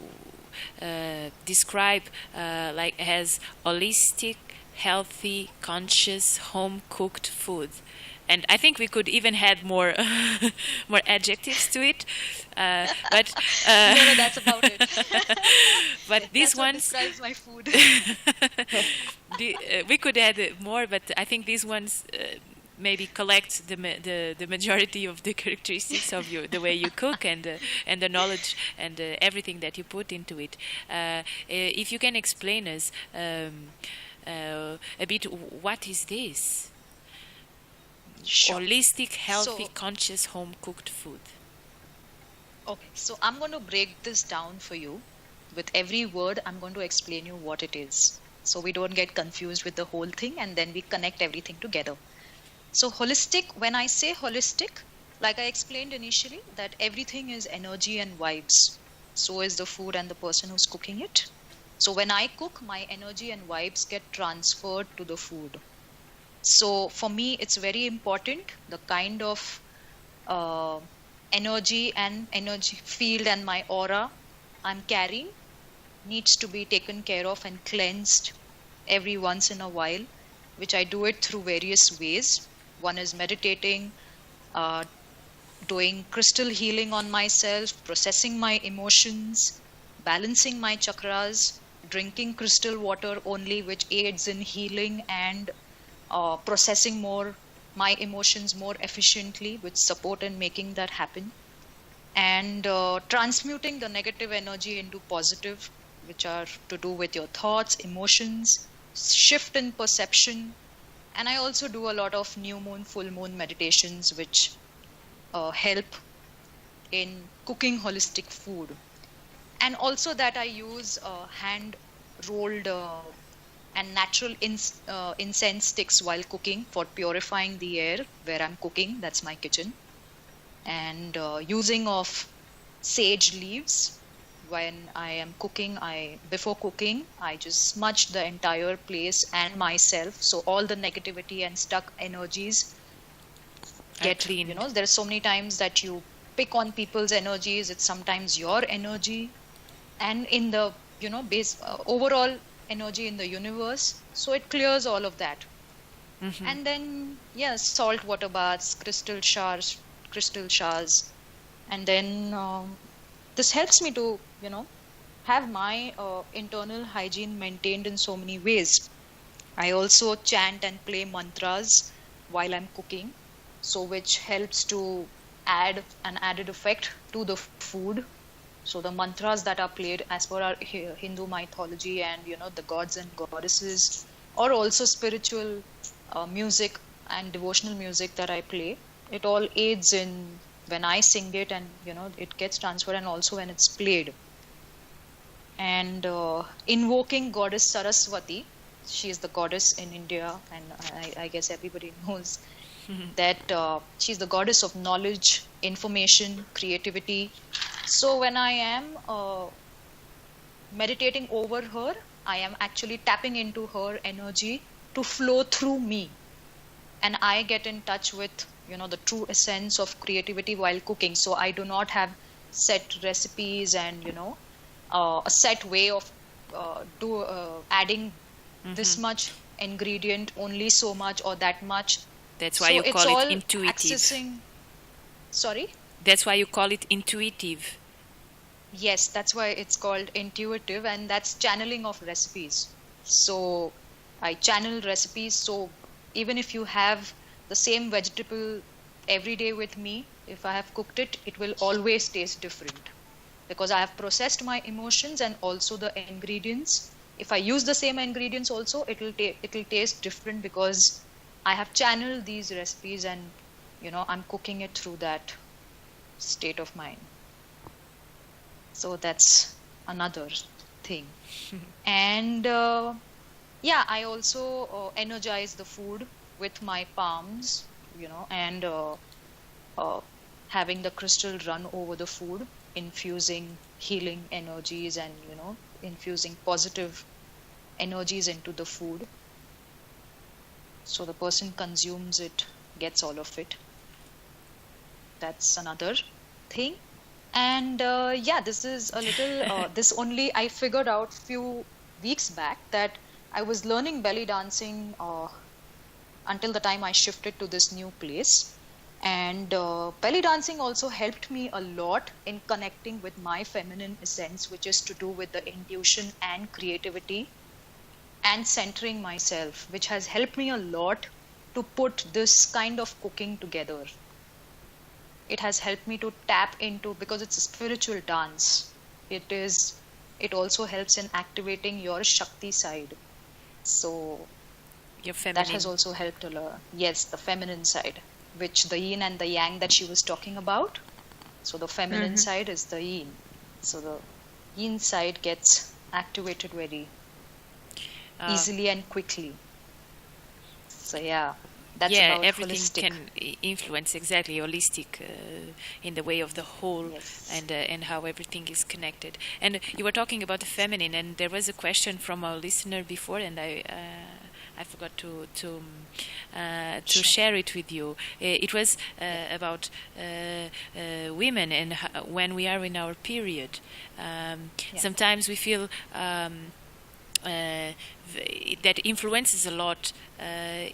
describe like as holistic, healthy, conscious, home-cooked food. And I think we could even add more more adjectives to it, but No, that's about it. but these That's what ones describes my food. we could add more, but I think these ones maybe collect the majority of the characteristics of you, the way you cook, and the knowledge and everything that you put into it. If you can explain us a bit, what is this? Sure. Holistic, healthy, So, conscious, home cooked food. okay, so I'm going to break this down for you. With every word, I'm going to explain you what it is. So we don't get confused with the whole thing and then we connect everything together. So holistic, when I say holistic, like I explained initially, that everything is energy and vibes. So is the food and the person who's cooking it. So when I cook, my energy and vibes get transferred to the food. So for me, it's very important the kind of uh, energy and energy field and my aura I'm carrying needs to be taken care of and cleansed every once in a while, which I do it through various ways. One is meditating, uh, doing crystal healing on myself, processing my emotions, balancing my chakras, drinking crystal water only, which aids in healing and processing more my emotions more efficiently, which support in making that happen, and transmuting the negative energy into positive, which are to do with your thoughts, emotions, shift in perception. And I also do a lot of new moon, full moon meditations, which help in cooking holistic food. And also that I use hand rolled and natural incense sticks while cooking for purifying the air where I'm cooking. That's my kitchen. And using of sage leaves when I am cooking. Before cooking, I just smudge the entire place and myself, so all the negativity and stuck energies get Clean. there's so many times that you pick on people's energies. It's sometimes your energy and in the base overall energy in the universe, so it clears all of that. Mm-hmm. And then yes, salt water baths, crystal showers. And then this helps me to have my internal hygiene maintained in so many ways. I also chant and play mantras while I'm cooking, so which helps to add an added effect to the food. So the mantras that are played as per our Hindu mythology and the gods and goddesses, or also spiritual music and devotional music that I play, it all aids in when I sing it, and it gets transferred, and also when it's played. And invoking goddess Saraswati, she is the goddess in India, and I guess everybody knows that she's the goddess of knowledge, information, creativity. So when I am meditating over her, I am actually tapping into her energy to flow through me, and I get in touch with the true essence of creativity while cooking. So I do not have set recipes and a set way of adding this much ingredient, only so much or that much. That's why So you it's call all it intuitive. accessing. Sorry. That's why you call it intuitive. Yes, that's why it's called intuitive, and that's channeling of recipes. So I channel recipes. So even if you have the same vegetable every day with me, if I have cooked it, it will always taste different because I have processed my emotions and also the ingredients. If I use the same ingredients also, it'll taste different because I have channeled these recipes and I'm cooking it through that state of mind. So that's another thing. And yeah, I also energize the food with my palms, and having the crystal run over the food, infusing healing energies and, infusing positive energies into the food. So the person consumes it, gets all of it. That's another thing. And yeah, this is a little, this only I figured out few weeks back that I was learning belly dancing until the time I shifted to this new place. And belly dancing also helped me a lot in connecting with my feminine essence, which is to do with the intuition and creativity and centering myself, which has helped me a lot to put this kind of cooking together. It has helped me to tap into, because it's a spiritual dance. It also helps in activating your Shakti side. So Your feminine. that has also helped a lot. Yes, the feminine side, which the yin and the yang that she was talking about. So the feminine side is the yin. So the yin side gets activated very easily and quickly. So yeah, that's Yeah, about everything holistic. can influence exactly holistic in the way of the whole Yes. and how everything is connected. And you were talking about the feminine, and there was a question from our listener before, and I forgot to share it with you. It was about women and when we are in our period. Sometimes we feel that influences a lot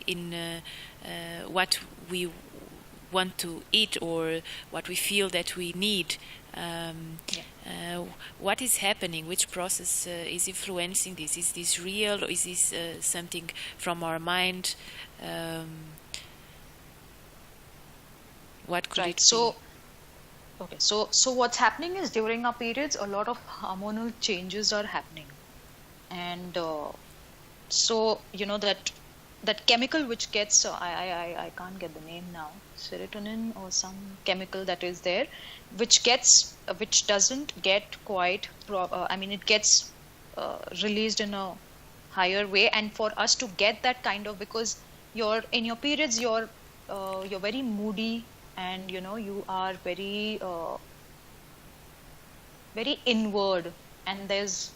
in what we want to eat or what we feel that we need. What is happening? Which process is influencing this? Is this real, or is this something from our mind? What could Right. it So be? okay. So what's happening is during our periods, a lot of hormonal changes are happening, and so that chemical which gets I can't get the name now, serotonin or some chemical that is there, which doesn't get quite I mean it gets released in a higher way, and for us to get that kind of, because you're in your periods, you're very moody, and you are very inward, and there's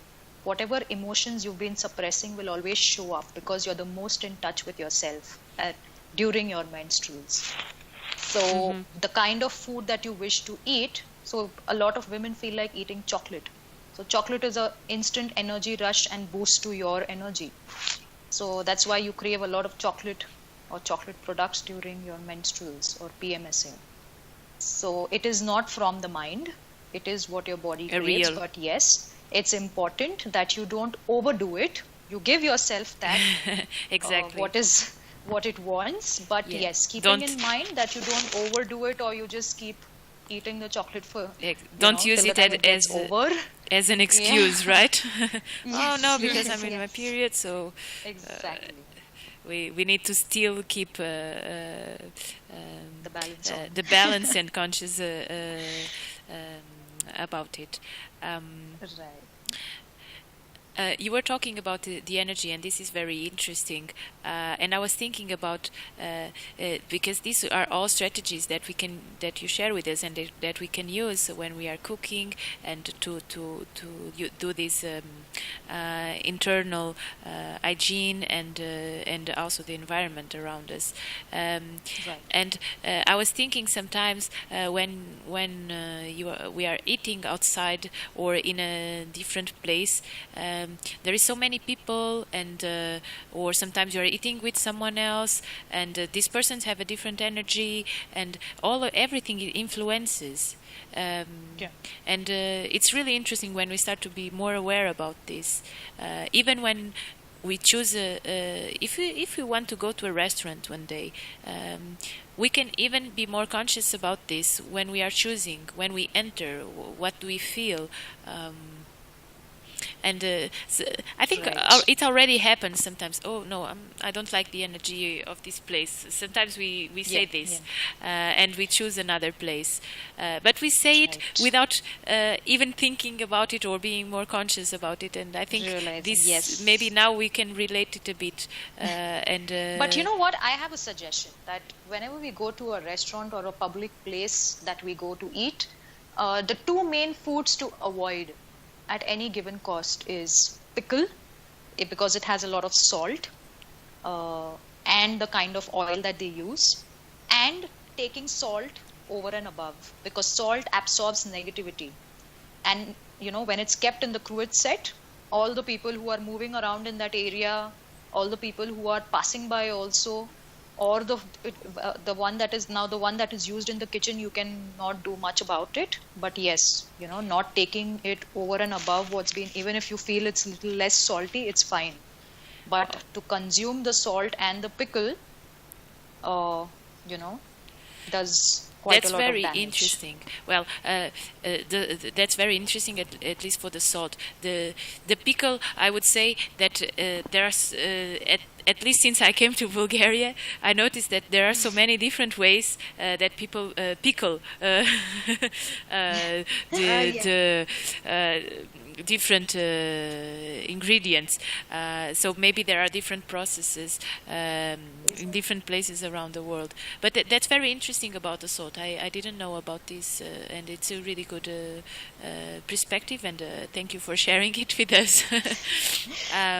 whatever emotions you've been suppressing will always show up because you're the most in touch with yourself during your menstruals. So the kind of food that you wish to eat, so a lot of women feel like eating chocolate. So chocolate is a instant energy rush and boost to your energy. So that's why you crave a lot of chocolate or chocolate products during your menstruals or PMSing. So it is not from the mind, it is what your body A craves. real. But yes, it's important that you don't overdo it. You give yourself that Exactly. what it wants. But Yeah. yes, keeping Don't in mind that you don't overdo it, or you just keep eating the chocolate for don't use till the it time it gets as over. as an excuse, right? Oh no, Yes, because yes, I'm in my yes. period, so Exactly. we need to still keep The balance on. the balance and conscious about it. Right. You were talking about the energy, and this is very interesting. And I was thinking about because these are all strategies that you share with us, and that we can use when we are cooking, and to do this internal hygiene and also the environment around us. Right. And I was thinking sometimes when we are eating outside or in a different place, there is so many people, and or sometimes you are eating with someone else, and these persons have a different energy, and everything influences. Yeah. And it's really interesting when we start to be more aware about this. Even when we choose if we want to go to a restaurant one day, we can even be more conscious about this when we are choosing, when we enter, what do we feel. And I think Right. it already happens sometimes. Oh no, I don't like the energy of this place. Sometimes we say Yeah. this, Yeah. and we choose another place. But we say it Right. without even thinking about it or being more conscious about it. And I think Realizing, this yes. maybe now we can relate it a bit. But you know what? I have a suggestion that whenever we go to a restaurant or a public place that we go to eat, the two main foods to avoid at any given cost is pickle, because it has a lot of salt, and the kind of oil that they use, and taking salt over and above, because salt absorbs negativity. And when it's kept in the cruet set, all the people who are moving around in that area, all the people who are passing by also, or the one that is used in the kitchen, you can not do much about it. But yes, not taking it over and above what's been, even if you feel it's a little less salty, it's fine. But to consume the salt and the pickle, uh, you know does quite That's a lot of very damage. interesting. Well, that's very interesting, at least for the salt. The pickle, I would say that there's at least since I came to Bulgaria, I noticed that there are so many different ways that people pickle the different ingredients. So maybe there are different processes in different places around the world. But that's very interesting about the salt. I didn't know about this, and it's a really good perspective. And thank you for sharing it with us.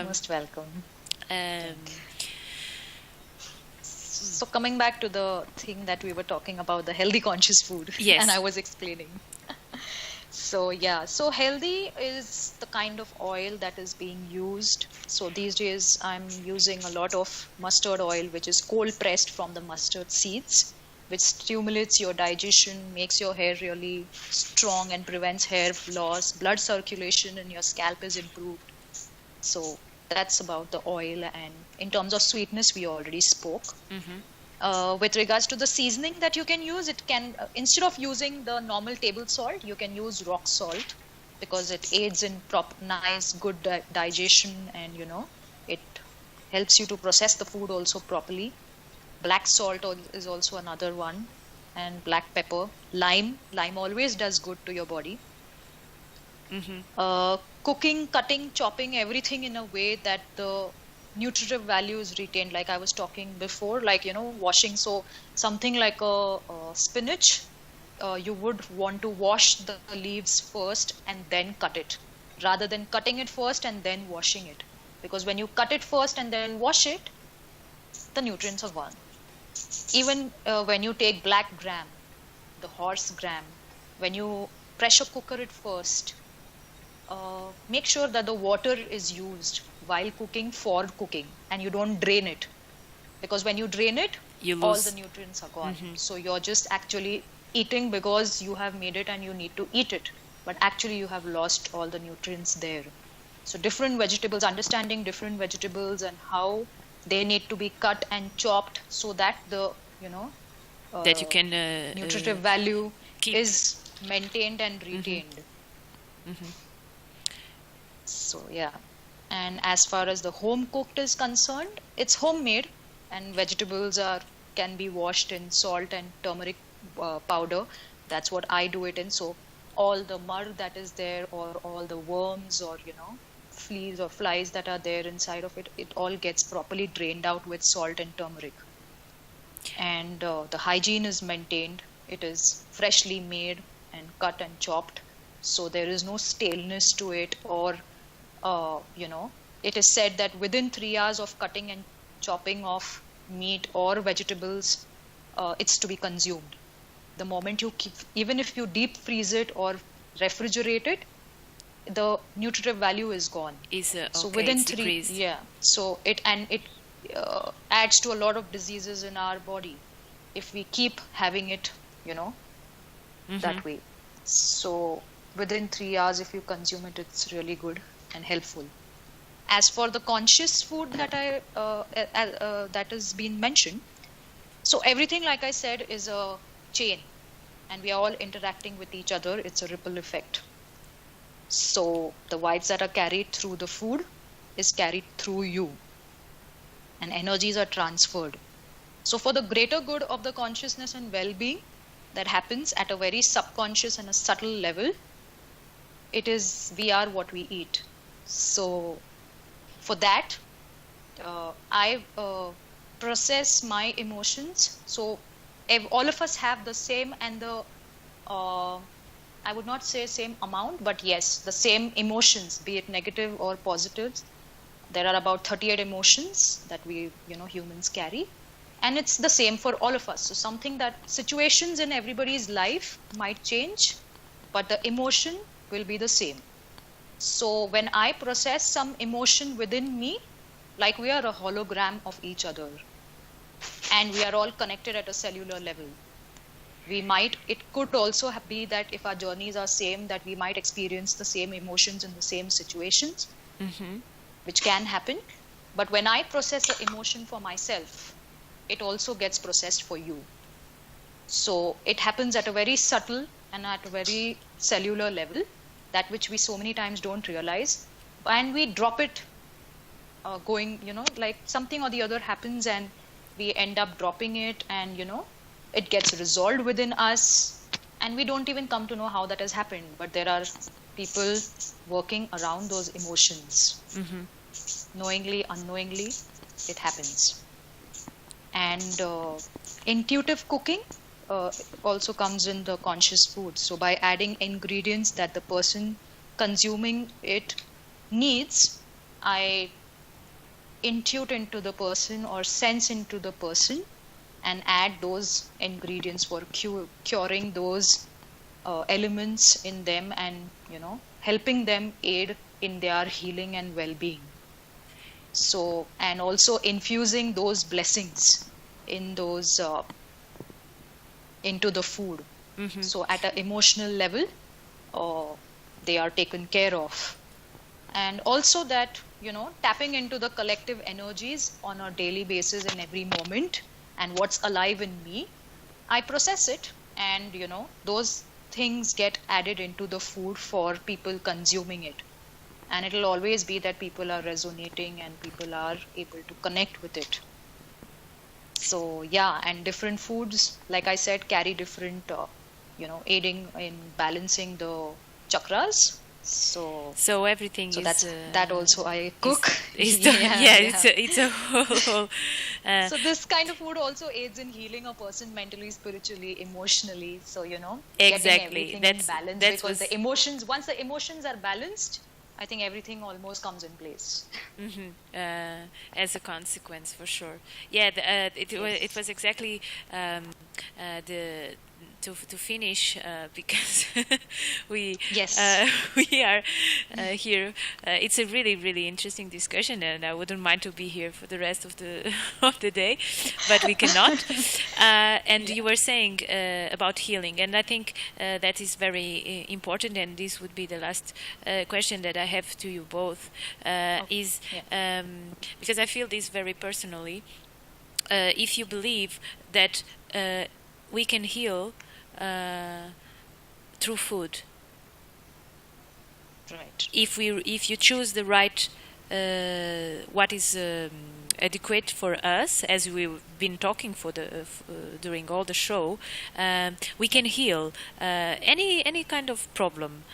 Most welcome. Um, So coming back to the thing that we were talking about, the healthy conscious food, Yes. and I was explaining. So yeah, so healthy is the kind of oil that is being used. So these days I'm using a lot of mustard oil, which is cold pressed from the mustard seeds, which stimulates your digestion, makes your hair really strong and prevents hair loss. Blood circulation in your scalp is improved. So that's about the oil. And in terms of sweetness, we already spoke. With regards to the seasoning that you can use, it can instead of using the normal table salt, you can use rock salt, because it aids in nice good digestion, and it helps you to process the food also properly. Black salt is also another one, and black pepper. Lime always does good to your body. Cooking, cutting, chopping everything in a way that the nutritive value is retained, like I was talking before, like washing. So something like a spinach, you would want to wash the leaves first and then cut it, rather than cutting it first and then washing it, because when you cut it first and then wash it, the nutrients are gone. Even when you take black gram, the horse gram, when you pressure cooker it first, make sure that the water is used while cooking for cooking, and you don't drain it, because when you drain it, You all lose. the nutrients are gone. So you're just actually eating because you have made it and you need to eat it, but actually you have lost all the nutrients there. So different vegetables, understanding different vegetables and how they need to be cut and chopped, so that the that you can nutritive value keep. is maintained and retained. So yeah, and as far as the home cooked is concerned, it's homemade, and vegetables can be washed in salt and turmeric powder. That's what I do it in. So all the mud that is there, or all the worms, or fleas or flies that are there inside of it, it all gets properly drained out with salt and turmeric. And the hygiene is maintained. It is freshly made and cut and chopped, so there is no staleness to it, or it is said that within 3 hours of cutting and chopping of meat or vegetables, it's to be consumed. The moment you keep, even if you deep freeze it or refrigerate it, the nutritive value is gone. So within it's 3, decreased. yeah. So it adds to a lot of diseases in our body if we keep having it, that way. So within 3 hours, if you consume it, it's really good and helpful. As for the conscious food that that has been mentioned, so everything, like I said, is a chain, and we are all interacting with each other. It's a ripple effect. So the vibes that are carried through the food is carried through you, and energies are transferred. So for the greater good of the consciousness and well-being that happens at a very subconscious and a subtle level, it is we are what we eat. So for that, I process my emotions. So all of us have the same and the I would not say same amount, but yes, the same emotions, be it negative or positives. There are about 38 emotions that we, humans carry, and it's the same for all of us. So something that situations in everybody's life might change, but the emotion will be the same. So when I process some emotion within me, like we are a hologram of each other, and we are all connected at a cellular level. It could also be that if our journeys are same, that we might experience the same emotions in the same situations, which can happen. But when I process an emotion for myself, it also gets processed for you. So it happens at a very subtle and at a very cellular level, that which we so many times don't realize, and we drop it going, like something or the other happens and we end up dropping it, and it gets resolved within us, and we don't even come to know how that has happened. But there are people working around those emotions. Knowingly, unknowingly, it happens. And intuitive cooking also comes in the conscious food. So by adding ingredients that the person consuming it needs, I intuit into the person or sense into the person and add those ingredients for curing those elements in them, and helping them aid in their healing and well-being. So, and also infusing those blessings in those into the food. So at an emotional level, they are taken care of. And also that, tapping into the collective energies on a daily basis in every moment, and what's alive in me, I process it, and those things get added into the food for people consuming it. And it'll always be that people are resonating and people are able to connect with it. So yeah, and different foods, like I said, carry different, aiding in balancing the chakras. So everything so is that's that also I cook. It's a whole. So this kind of food also aids in healing a person mentally, spiritually, emotionally. So Exactly. getting everything in balance, because the emotions, once the emotions are balanced, I think everything almost comes in place. As a consequence, for sure. Yeah, it was exactly the. To finish, because we are here. It's a really interesting discussion, and I wouldn't mind to be here for the rest of the of the day, but we cannot. And you were saying about healing, and I think that is very important. And this would be the last question that I have to you both. Is because I feel this very personally. If you believe that we can heal through food, right? If you choose the right, what is adequate for us, as we've been talking for during all the show, we can heal any kind of problem.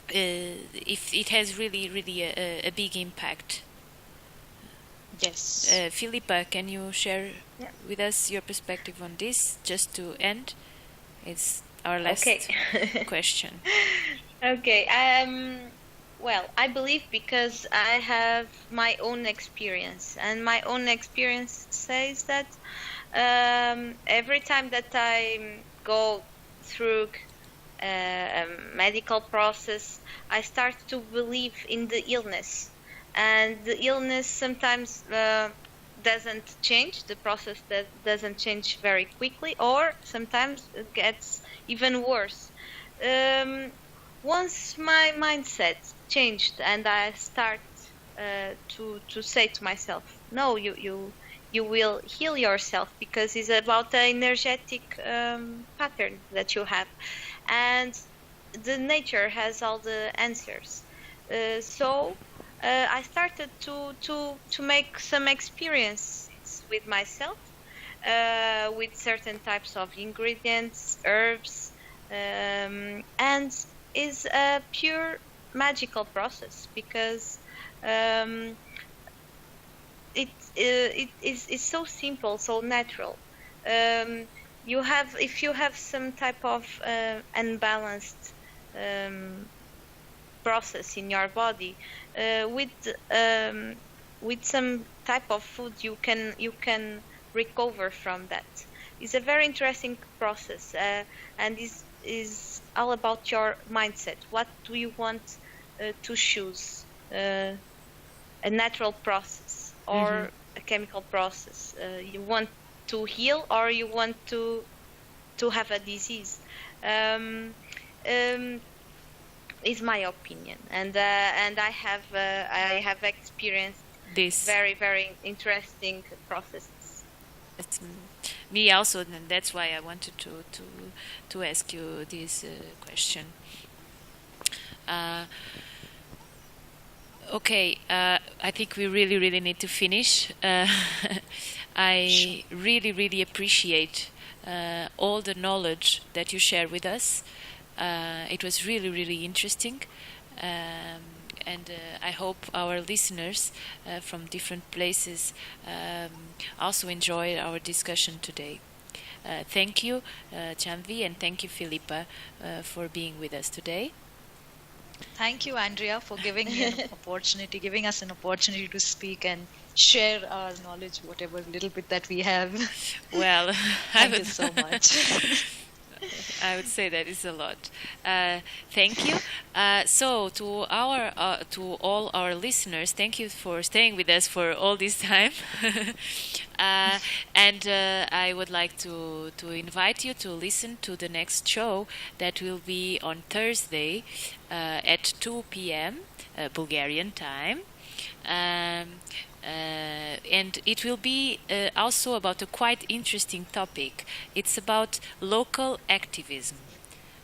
If it has really a big impact. Yes. Filipa, can you share with us your perspective on this, just to end? It's our last question. Okay. Well, I believe because I have my own experience, and my own experience says that every time that I go through a medical process, I start to believe in the illness, and the illness sometimes doesn't change. The process that doesn't change very quickly, or sometimes it gets even worse. Once my mindset changed and I start to say to myself, no, you will heal yourself, because it's about the energetic pattern that you have, and the nature has all the answers. So I started to make some experience with myself, with certain types of ingredients, herbs, and is a pure magical process, because it is so simple, so natural. If you have some type of unbalanced process in your body, with some type of food you can recover from that. It's a very interesting process, and is all about your mindset. What do you want to choose? A natural process or a chemical process? You want to heal, or you want to have a disease? Is my opinion, and I have experienced This. very, very interesting processes. That's me also, and that's why I wanted to ask you this question. Okay, I think we really need to finish. I really appreciate all the knowledge that you share with us. It was really interesting. And I hope our listeners from different places also enjoy our discussion today. Thank you, Janhavi, and thank you, Filipa, for being with us today. Thank you, Andrea, for giving giving us an opportunity to speak and share our knowledge, whatever little bit that we have. Well, Thank you so much. I would say that is a lot. Thank you. So to all our listeners, thank you for staying with us for all this time. And I would like to invite you to listen to the next show that will be on Thursday at 2 p.m. Bulgarian time. And it will be also about a quite interesting topic. It's about local activism.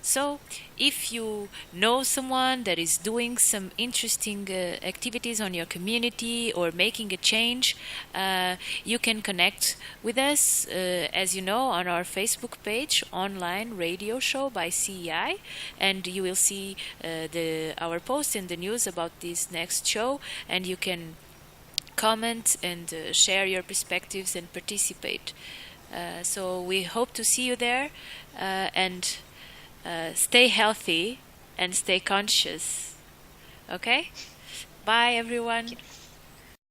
So, if you know someone that is doing some interesting activities on your community or making a change, you can connect with us, as you know, on our Facebook page, Online Radio Show by CEI, and you will see our post in the news about this next show, and you can comment and share your perspectives and participate. So we hope to see you there, and stay healthy and stay conscious. Okay? Bye, everyone.